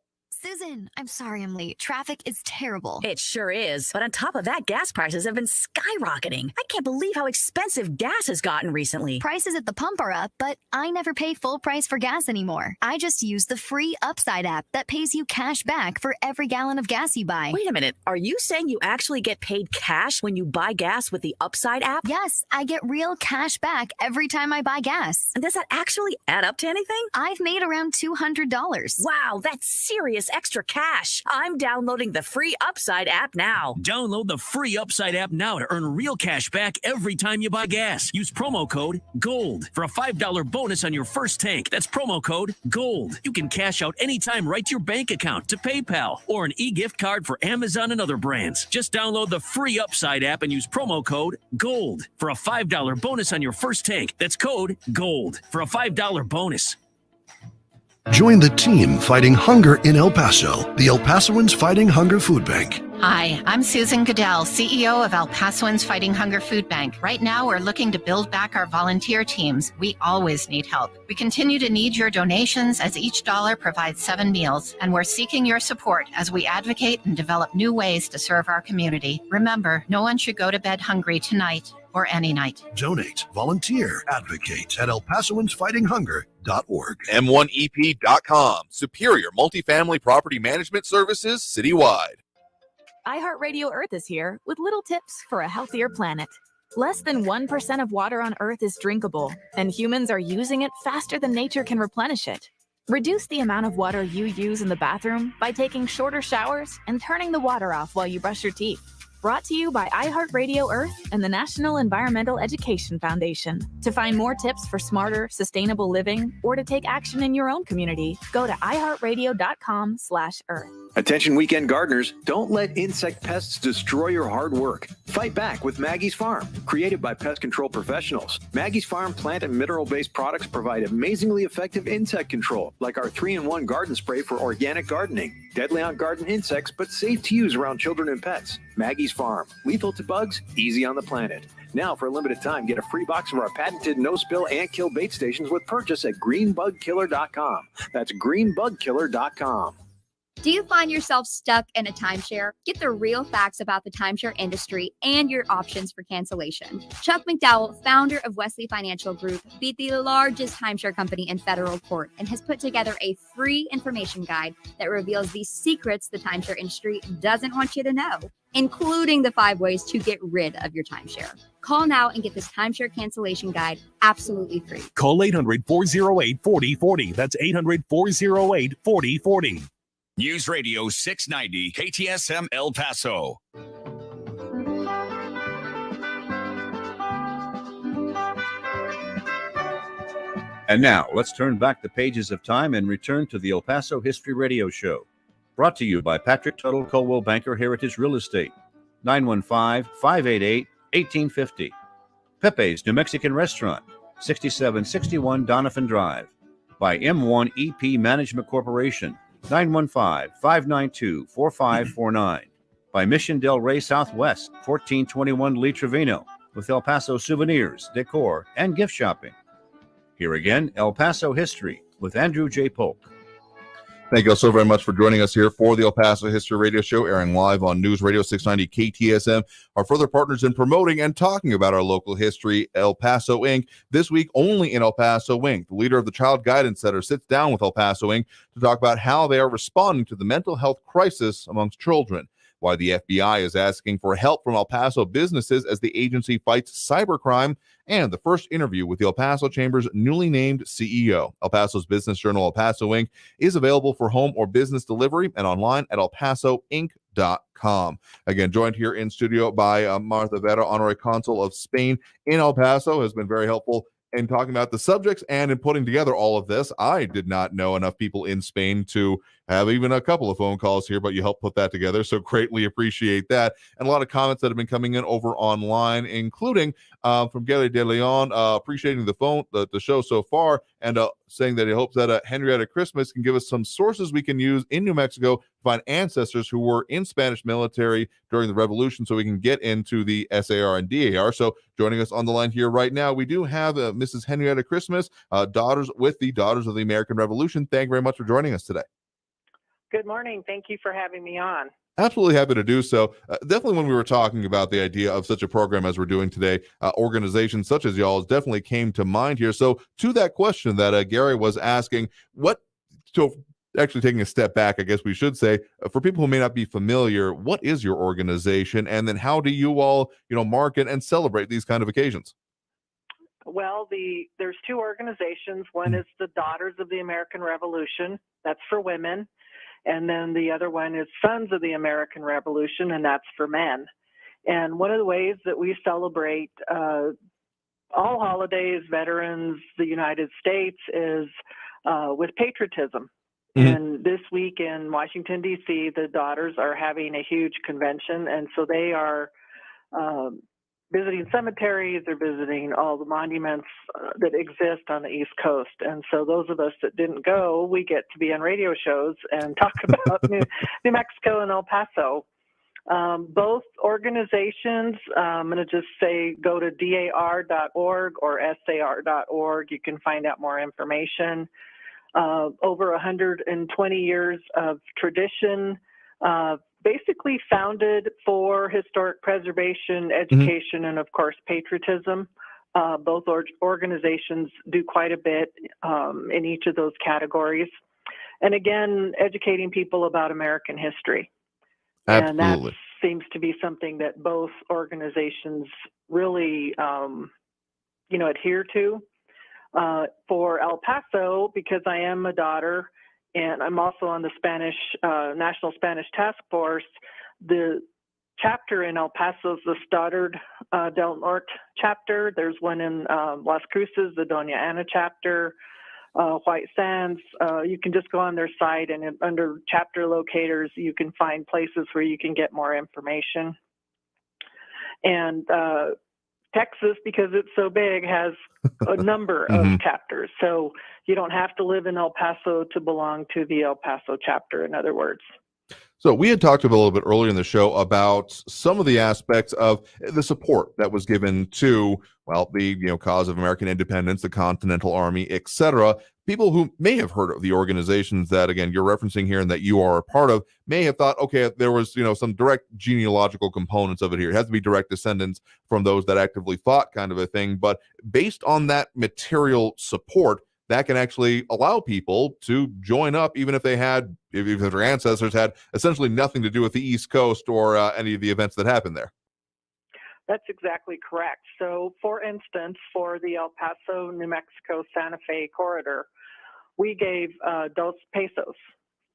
Susan, I'm sorry I'm late. Traffic is terrible. It sure is. But on top of that, gas prices have been skyrocketing. I can't believe how expensive gas has gotten recently. Prices at the pump are up, but I never pay full price for gas anymore. I just use the free Upside app that pays you cash back for every gallon of gas you buy. Wait a minute. Are you saying you actually get paid cash when you buy gas with the Upside app? Yes, I get real cash back every time I buy gas. And does that actually add up to anything? I've made around $200. Wow, that's serious extra cash. I'm downloading the free Upside app now. Download the free Upside app now to earn real cash back every time you buy gas. Use promo code GOLD for a $5 bonus on your first tank. That's promo code GOLD. You can cash out anytime right to your bank account, to PayPal, or an e-gift card for Amazon and other brands. Just download the free Upside app and use promo code GOLD for a $5 bonus on your first tank. That's code GOLD for a $5 bonus. Join the team fighting hunger in El Paso, the El Pasoans Fighting Hunger Food Bank. Hi, I'm Susan Goodell, CEO of El Pasoans Fighting Hunger Food Bank. Right now, we're looking to build back our volunteer teams. We always need help. We continue to need your donations as each dollar provides 7 meals, and we're seeking your support as we advocate and develop new ways to serve our community. Remember, no one should go to bed hungry tonight or any night. Donate, volunteer, advocate at ElPasoansFightingHunger.org. M1EP.com. Superior multifamily property management services citywide. iHeartRadio Earth is here with little tips for a healthier planet. Less than 1% of water on Earth is drinkable, and humans are using it faster than nature can replenish it. Reduce the amount of water you use in the bathroom by taking shorter showers and turning the water off while you brush your teeth. Brought to you by iHeartRadio Earth and the National Environmental Education Foundation. To find more tips for smarter, sustainable living or to take action in your own community, go to iHeartRadio.com/Earth. Attention weekend gardeners, don't let insect pests destroy your hard work. Fight back with Maggie's Farm. Created by pest control professionals, Maggie's Farm plant and mineral-based products provide amazingly effective insect control, like our 3-in-1 garden spray for organic gardening. Deadly on garden insects, but safe to use around children and pets. Maggie's Farm. Lethal to bugs, easy on the planet. Now, for a limited time, get a free box of our patented no-spill and kill bait stations with purchase at greenbugkiller.com. That's greenbugkiller.com. Do you find yourself stuck in a timeshare? Get the real facts about the timeshare industry and your options for cancellation. Chuck McDowell, founder of Wesley Financial Group, beat the largest timeshare company in federal court and has put together a free information guide that reveals the secrets the timeshare industry doesn't want you to know, including the 5 ways to get rid of your timeshare. Call now and get this timeshare cancellation guide absolutely free. Call 800-408-4040. That's 800-408-4040. News Radio 690 KTSM El Paso. And now, let's turn back the pages of time and return to the El Paso History Radio Show. Brought to you by Patrick Tuttle, Coldwell Banker Heritage Real Estate, 915-588-1850. Pepe's New Mexican Restaurant, 6761 Donovan Drive. By M1 EP Management Corporation, 915-592-4549. By Mission Del Rey Southwest, 1421 Lee Trevino, with El Paso souvenirs, decor, and gift shopping. Here again, El Paso History with Andrew J. Polk. Thank you all so very much for joining us here for the El Paso History Radio Show, airing live on News Radio 690 KTSM. Our further partners in promoting and talking about our local history, El Paso Inc. This week, only in El Paso Inc. The leader of the Child Guidance Center sits down with El Paso Inc. to talk about how they are responding to the mental health crisis amongst children, why the FBI is asking for help from El Paso businesses as the agency fights cybercrime, and the first interview with the El Paso Chamber's newly named CEO. El Paso's business journal, El Paso Inc., is available for home or business delivery and online at elpasoinc.com. Again, joined here in studio by Martha Vera, Honorary Consul of Spain in El Paso, has been very helpful in talking about the subjects and in putting together all of this. I did not know enough people in Spain to have even a couple of phone calls here, but you helped put that together, so greatly appreciate that. And a lot of comments that have been coming in over online, including from Gary De Leon, appreciating the show so far, and saying that he hopes that Henrietta Christmas can give us some sources we can use in New Mexico to find ancestors who were in Spanish military during the Revolution, so we can get into the SAR and DAR. So joining us on the line here right now, we do have Mrs. Henrietta Christmas, Daughters with the Daughters of the American Revolution. Thank you very much for joining us today. Good morning. Thank you for having me on. Absolutely happy to do so. Definitely when we were talking about the idea of such a program as we're doing today, organizations such as y'all's definitely came to mind here. So to that question that Gary was asking, actually taking a step back, I guess we should say, for people who may not be familiar, what is your organization? And then how do you all, market and celebrate these kind of occasions? Well, there's 2 organizations. One is the Daughters of the American Revolution. That's for women. And then the other one is Sons of the American Revolution, and that's for men. And one of the ways that we celebrate all holidays, veterans, the United States, is with patriotism. Mm-hmm. And this week in Washington, D.C., the Daughters are having a huge convention, and so they are visiting cemeteries, they're visiting all the monuments that exist on the East Coast. And so those of us that didn't go, we get to be on radio shows and talk about New Mexico and El Paso. Both organizations, I'm going to just say go to dar.org or sar.org. You can find out more information. Over 120 years of tradition, basically founded for historic preservation, education, and of course, patriotism. Both organizations do quite a bit in each of those categories. And again, educating people about American history. Absolutely. seems to be something that both organizations really, adhere to. For El Paso, because I am a daughter and I'm also on the National Spanish Task Force, the chapter in El Paso is the Stoddard del Norte chapter. There's one in Las Cruces, the Doña Ana chapter, White Sands. You can just go on their site, and under chapter locators, you can find places where you can get more information. And Texas, because it's so big, has a number of chapters. So you don't have to live in El Paso to belong to the El Paso chapter, in other words. So we had talked a little bit earlier in the show about some of the aspects of the support that was given to, well, the cause of American independence, the Continental Army, etc. People who may have heard of the organizations that, again, you're referencing here and that you are a part of may have thought, okay, there was some direct genealogical components of it here. It has to be direct descendants from those that actively fought, kind of a thing. But based on that material support, that can actually allow people to join up, even if if their ancestors had essentially nothing to do with the East Coast or any of the events that happened there. That's exactly correct. So, for instance, for the El Paso, New Mexico, Santa Fe corridor, we gave Dos Pesos,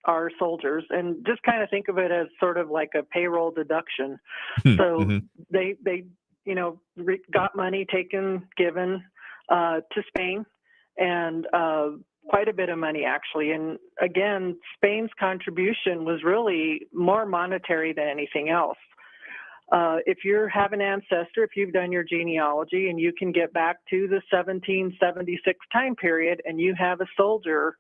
our soldiers, and just kind of think of it as sort of like a payroll deduction. So they got money given to Spain, and quite a bit of money, actually. And again, Spain's contribution was really more monetary than anything else. If you have an ancestor, if you've done your genealogy and you can get back to the 1776 time period and you have a soldier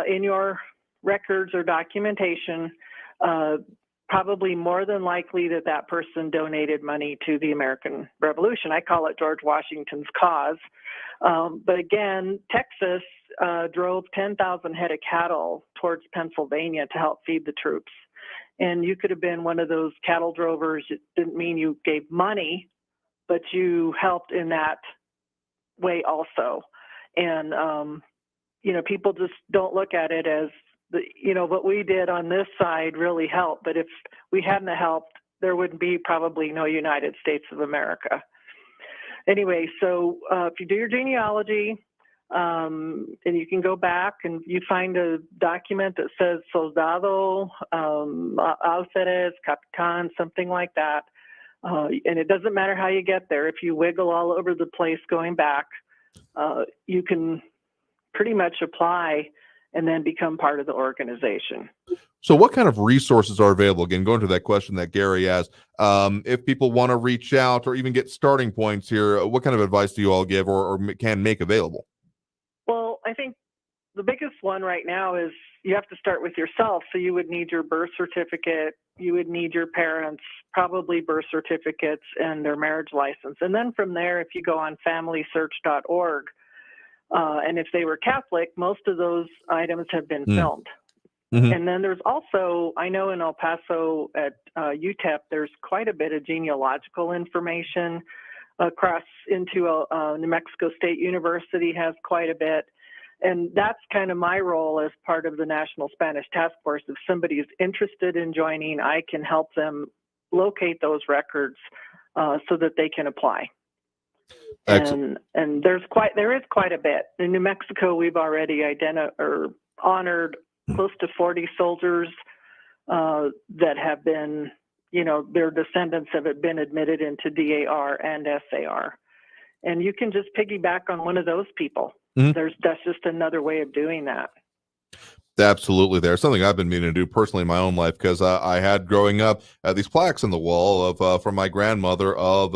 in your records or documentation, probably more than likely that person donated money to the American Revolution. I call it George Washington's cause. But again, Texas drove 10,000 head of cattle towards Pennsylvania to help feed the troops. And you could have been one of those cattle drovers. It didn't mean you gave money, but you helped in that way also. And, people just don't look at it as, what we did on this side really helped. But if we hadn't helped, there wouldn't be probably no United States of America. Anyway, so if you do your genealogy, and you can go back and you find a document that says soldado, alferez, capitan, something like that. And it doesn't matter how you get there. If you wiggle all over the place going back, you can pretty much apply and then become part of the organization. So what kind of resources are available? Again, going to that question that Gary asked, if people want to reach out or even get starting points here, what kind of advice do you all give or can make available? Well, I think the biggest one right now is you have to start with yourself. So you would need your birth certificate, you would need your parents' probably birth certificates and their marriage license. And then from there, if you go on familysearch.org, and if they were Catholic, most of those items have been filmed. And then there's also, I know in El Paso at UTEP, there's quite a bit of genealogical information. Across into New Mexico State University has quite a bit. And that's kind of my role as part of the National Spanish Task Force. If somebody is interested in joining, I can help them locate those records so that they can apply. Excellent. And there is quite a bit. In New Mexico, we've already honored close to 40 soldiers that have been, their descendants have been admitted into DAR and SAR. And you can just piggyback on one of those people. That's just another way of doing that. Absolutely. There's something I've been meaning to do personally in my own life because I had growing up these plaques on the wall of from my grandmother of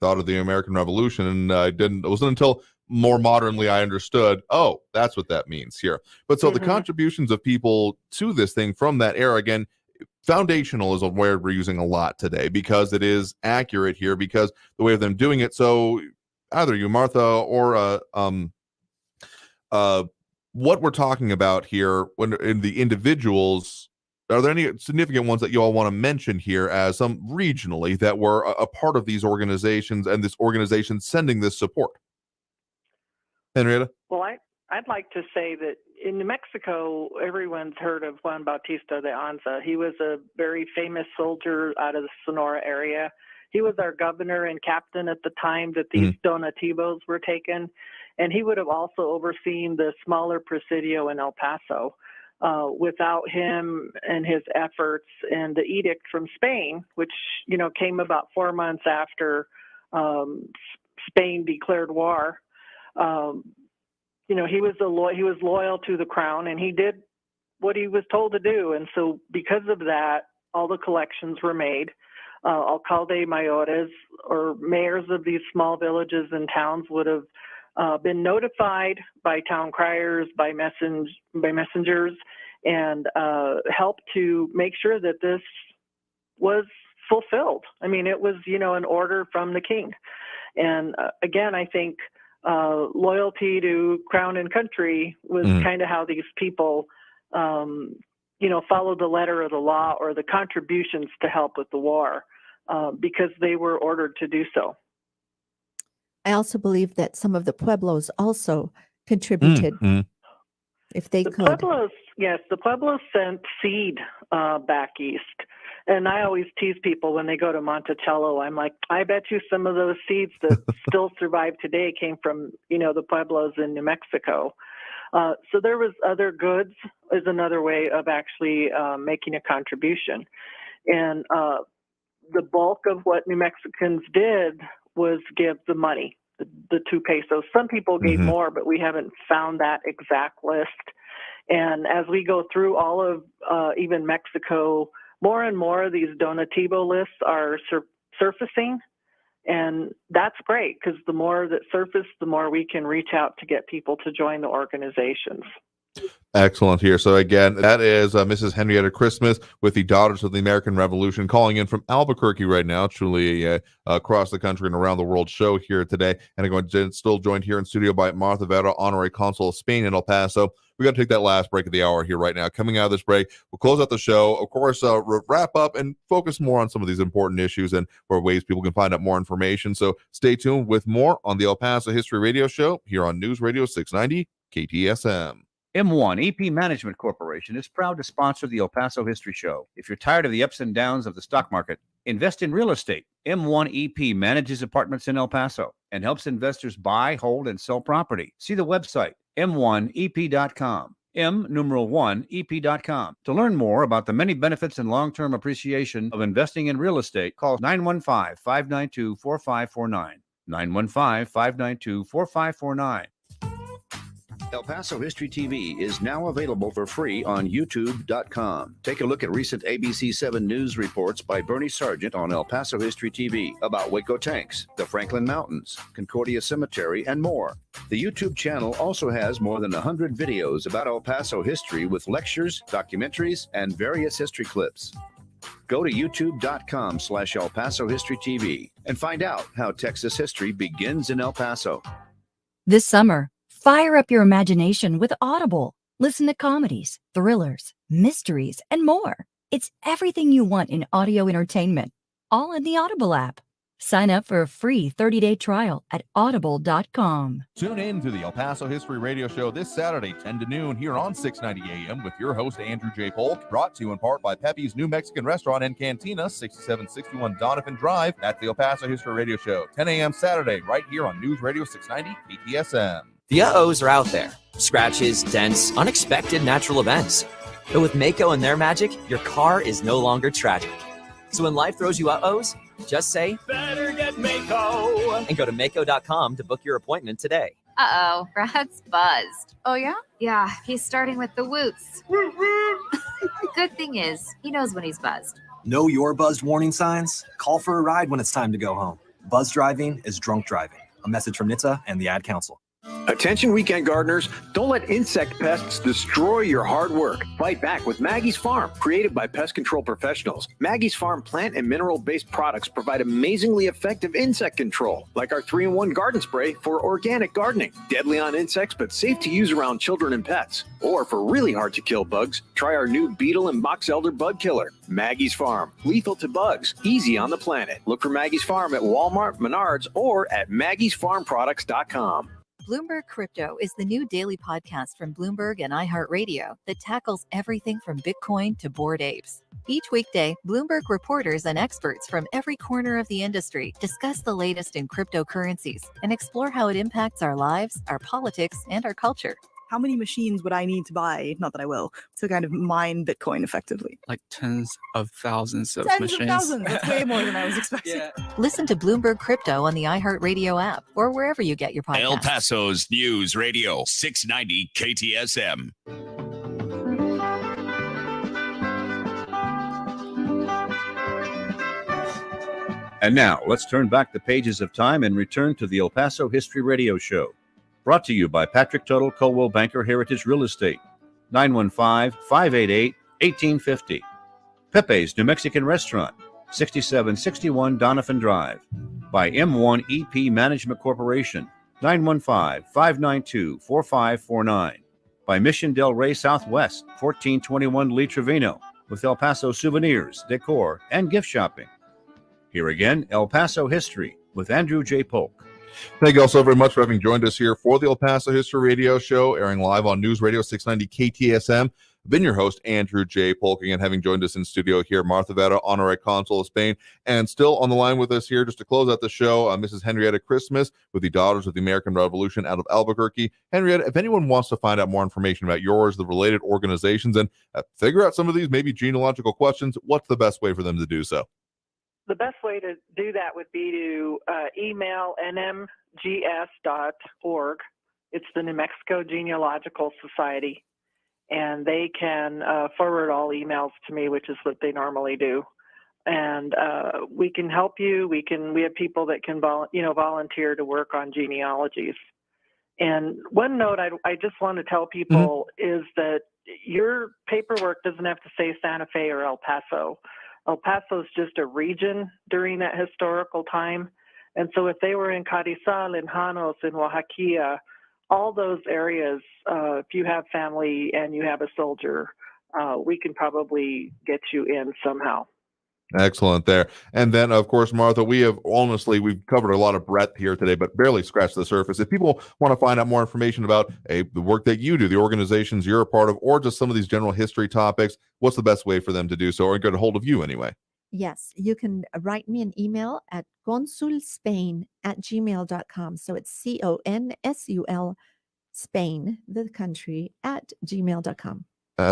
thought of the American Revolution. And it wasn't until more modernly I understood, oh, that's what that means here. But so the contributions of people to this thing from that era, again, foundational is a word we're using a lot today because it is accurate here because the way of them doing it. So either you, Martha, or what we're talking about here when in the individuals, are there any significant ones that you all want to mention here as some regionally that were a part of these organizations and this organization sending this support? Henrietta? Well, I'd like to say that in New Mexico, everyone's heard of Juan Bautista de Anza. He was a very famous soldier out of the Sonora area. He was our governor and captain at the time that these donativos were taken, and he would have also overseen the smaller presidio in El Paso. Without him and his efforts and the edict from Spain, which, came about 4 months after Spain declared war, he was loyal to the crown, and he did what he was told to do. And so because of that, all the collections were made. Alcalde mayores, or mayors of these small villages and towns, would have been notified by town criers, by messengers, and helped to make sure that this was fulfilled. I mean, it was, an order from the king. And again, I think loyalty to crown and country was kind of how these people, followed the letter of the law or the contributions to help with the war, because they were ordered to do so. I also believe that some of the pueblos also contributed, if they could. The pueblos sent seed back east. And I always tease people when they go to Monticello. I'm like, I bet you some of those seeds that still survive today came from, the pueblos in New Mexico. So there was other goods is another way of actually making a contribution. And the bulk of what New Mexicans did was give the money, the 2 pesos. Some people gave more, but we haven't found that exact list. And as we go through all of even Mexico, more and more of these donativo lists are surfacing. And that's great, because the more that surface, the more we can reach out to get people to join the organizations. Excellent here. So again, that is Mrs. Henrietta Christmas with the Daughters of the American Revolution, calling in from Albuquerque right now. Truly across the country and around the world show here today. And I'm going to still joined here in studio by Martha Vera, Honorary Consul of Spain in El Paso. We got to take that last break of the hour here right now. Coming out of this break, we'll close out the show. Of course, wrap up and focus more on some of these important issues and where ways people can find out more information. So stay tuned with more on the El Paso History Radio Show here on News Radio 690 KTSM. M1 EP Management Corporation is proud to sponsor the El Paso History Show. If you're tired of the ups and downs of the stock market, invest in real estate. M1 EP manages apartments in El Paso and helps investors buy, hold, and sell property. See the website, m1ep.com. M1ep.com. To learn more about the many benefits and long-term appreciation of investing in real estate, call 915-592-4549. 915-592-4549. El Paso History TV is now available for free on YouTube.com. Take a look at recent ABC 7 news reports by Bernie Sargent on El Paso History TV about Waco tanks, the Franklin Mountains, Concordia Cemetery, and more. The YouTube channel also has more than 100 videos about El Paso history with lectures, documentaries, and various history clips. Go to youtube.com/El Paso History TV and find out how Texas history begins in El Paso. This summer, fire up your imagination with Audible. Listen to comedies, thrillers, mysteries, and more. It's everything you want in audio entertainment, all in the Audible app. Sign up for a free 30-day trial at audible.com. Tune in to the El Paso History Radio Show this Saturday, 10 to noon, here on 690 AM with your host, Andrew J. Polk, brought to you in part by Pepe's New Mexican Restaurant and Cantina, 6761 Donovan Drive. That's the El Paso History Radio Show, 10 a.m. Saturday, right here on News Radio 690 KTSM. The uh-ohs are out there. Scratches, dents, unexpected natural events. But with Mako and their magic, your car is no longer tragic. So when life throws you uh-ohs, just say, better get Mako! And go to Mako.com to book your appointment today. Uh-oh, Brad's buzzed. Oh, yeah? Yeah, he's starting with the whoops. Good thing is, he knows when he's buzzed. Know your buzzed warning signs? Call for a ride when it's time to go home. Buzz driving is drunk driving. A message from NHTSA and the Ad Council. Attention weekend gardeners, don't let insect pests destroy your hard work. Fight back with Maggie's Farm, created by pest control professionals. Maggie's Farm plant and mineral-based products provide amazingly effective insect control, like our 3-in-1 garden spray for organic gardening. Deadly on insects, but safe to use around children and pets. Or for really hard to kill bugs, try our new beetle and box elder bug killer. Maggie's Farm, lethal to bugs, easy on the planet. Look for Maggie's Farm at Walmart, Menards, or at maggiesfarmproducts.com. Bloomberg Crypto is the new daily podcast from Bloomberg and iHeartRadio that tackles everything from Bitcoin to Bored Apes. Each weekday, Bloomberg reporters and experts from every corner of the industry discuss the latest in cryptocurrencies and explore how it impacts our lives, our politics, and our culture. How many machines would I need to buy, not that I will, to kind of mine Bitcoin effectively? Like tens of thousands of Tens machines. of thousands. That's way more than I was expecting. Listen to Bloomberg Crypto on the iHeartRadio app or wherever you get your podcasts. El Paso's News Radio 690 KTSM. And now, let's turn back the pages of time and return to the El Paso History Radio Show. Brought to you by Patrick Tuttle, Coldwell Banker Heritage Real Estate, 915-588-1850. Pepe's New Mexican Restaurant, 6761 Donovan Drive. By M1 EP Management Corporation, 915-592-4549. By Mission Del Rey Southwest, 1421 Lee Trevino, with El Paso souvenirs, decor, and gift shopping. Here again, El Paso History with Andrew J. Polk. Thank you all so very much for having joined us here for the El Paso History Radio Show, airing live on News Radio 690 KTSM. I've been your host, Andrew J. Polk, and having joined us in studio here, Martha Vera, Honorary Consul of Spain, and still on the line with us here just to close out the show, Mrs. Henrietta Christmas with the Daughters of the American Revolution out of Albuquerque. Henrietta, if anyone wants to find out more information about yours, the related organizations, and figure out some of these maybe genealogical questions, what's the best way for them to do so? The best way to do that would be to email nmgs.org. It's the New Mexico Genealogical Society, and they can forward all emails to me, which is what they normally do. And we can help you. We have people that can volunteer to work on genealogies. And one note I just want to tell people is that your paperwork doesn't have to say Santa Fe or El Paso. El Paso is just a region during that historical time. And so if they were in Carrizal, in Janos, in Oaxaca, all those areas, if you have family and you have a soldier, we can probably get you in somehow. Excellent there. And then, of course, Martha, we've covered a lot of breadth here today, but barely scratched the surface. If people want to find out more information about the work that you do, the organizations you're a part of, or just some of these general history topics, what's the best way for them to do so, or get a hold of you anyway? Yes, you can write me an email at consulspain@gmail.com. So it's CONSUL Spain, the country, @gmail.com.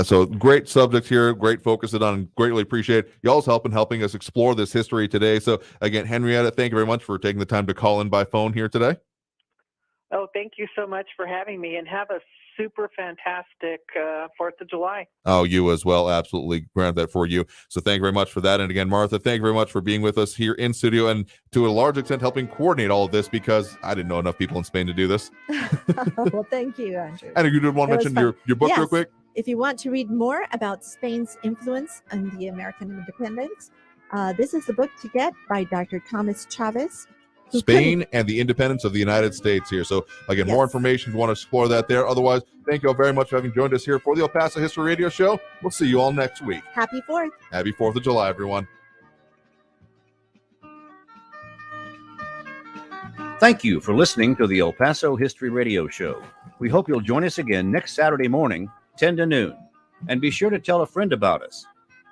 So great subject here, great focus it on, greatly appreciate y'all's help in helping us explore this history today. So again, Henrietta, thank you very much for taking the time to call in by phone here today. Oh, thank you so much for having me, and have a super fantastic 4th of July. Oh, you as well. Absolutely grant that for you. So thank you very much for that. And again, Martha, thank you very much for being with us here in studio and to a large extent helping coordinate all of this, because I didn't know enough people in Spain to do this. Well, thank you, Andrew. And if you did want to mention your book real quick. If you want to read more about Spain's influence on the American independence, this is the book to get by Dr. Thomas Chavez. Spain and the Independence of the United States here. So again, more information if you want to explore that there. Otherwise, thank you all very much for having joined us here for the El Paso History Radio Show. We'll see you all next week. Happy 4th. Happy 4th of July, everyone. Thank you for listening to the El Paso History Radio Show. We hope you'll join us again next Saturday morning, 10 to noon. And be sure to tell a friend about us.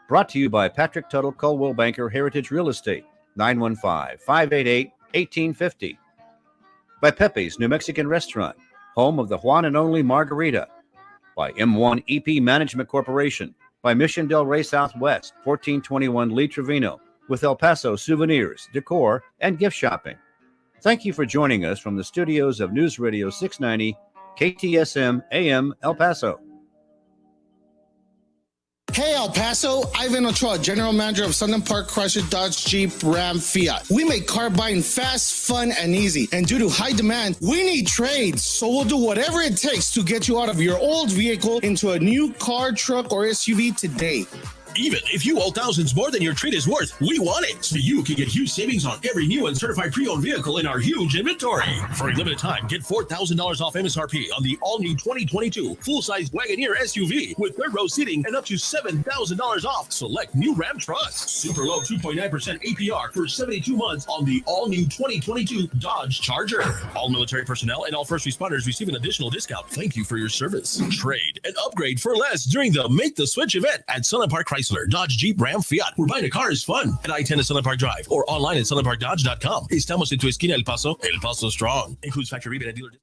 Brought to you by Patrick Tuttle, Coldwell Banker Heritage Real Estate, 915-588-1850. By Pepe's New Mexican Restaurant, home of the Juan and Only Margarita. By M1 EP Management Corporation. By Mission Del Rey Southwest, 1421 Lee Trevino, with El Paso souvenirs, decor, and gift shopping. Thank you for joining us from the studios of News Radio 690 KTSM AM El Paso. Hey El Paso, Ivan Ochoa, General Manager of Sunland Park Chrysler Dodge Jeep Ram Fiat. We make car buying fast, fun, and easy. And due to high demand, we need trades. So we'll do whatever it takes to get you out of your old vehicle into a new car, truck, or SUV today. Even if you owe thousands more than your trade is worth, we want it. So you can get huge savings on every new and certified pre-owned vehicle in our huge inventory. For a limited time, get $4,000 off MSRP on the all-new 2022 full-size Wagoneer SUV with third-row seating and up to $7,000 off select new Ram trucks. Super low 2.9% APR for 72 months on the all-new 2022 Dodge Charger. All military personnel and all first responders receive an additional discount. Thank you for your service. Trade and upgrade for less during the Make the Switch event at Sunland Park Chrysler, Dodge, Jeep, Ram, Fiat. Where buying a car is fun at I-10 at Sunland Park Drive or online at sunlandparkdodge.com. Estamos en tu esquina El Paso strong. Includes factory rebate and dealer discount.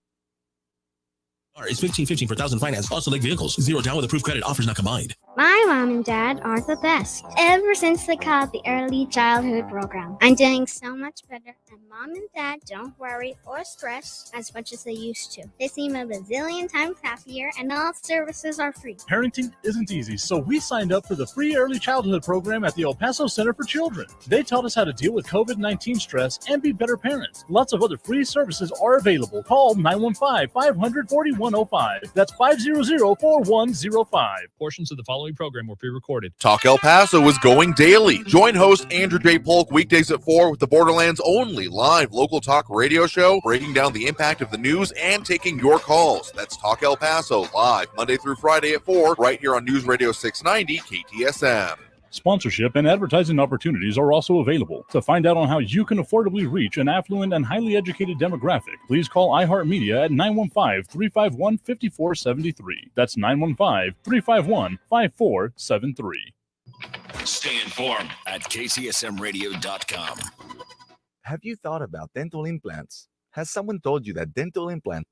Is $15.15 per thousand finance on select vehicles. 0 down with approved credit. Offers not combined. My mom and dad are the best. Ever since they called the early childhood program, I'm doing so much better, and mom and dad don't worry or stress as much as they used to. They seem a bazillion times happier, and all services are free. Parenting isn't easy, so we signed up for the free early childhood program at the El Paso Center for Children. They taught us how to deal with COVID-19 stress and be better parents. Lots of other free services are available. Call 915-500-4105. That's 500-4105. Portions of the following program were pre-recorded. Talk El Paso is going daily. Join host Andrew J. Polk weekdays at 4 with the Borderlands' only live local talk radio show, breaking down the impact of the news and taking your calls. That's Talk El Paso, live Monday through Friday at 4, right here on News Radio 690 KTSM. Sponsorship and advertising opportunities are also available. To find out on how you can affordably reach an affluent and highly educated demographic, please call iHeartMedia at 915-351-5473. That's 915-351-5473. Stay informed at kcsmradio.com. Have you thought about dental implants? Has someone told you that dental implants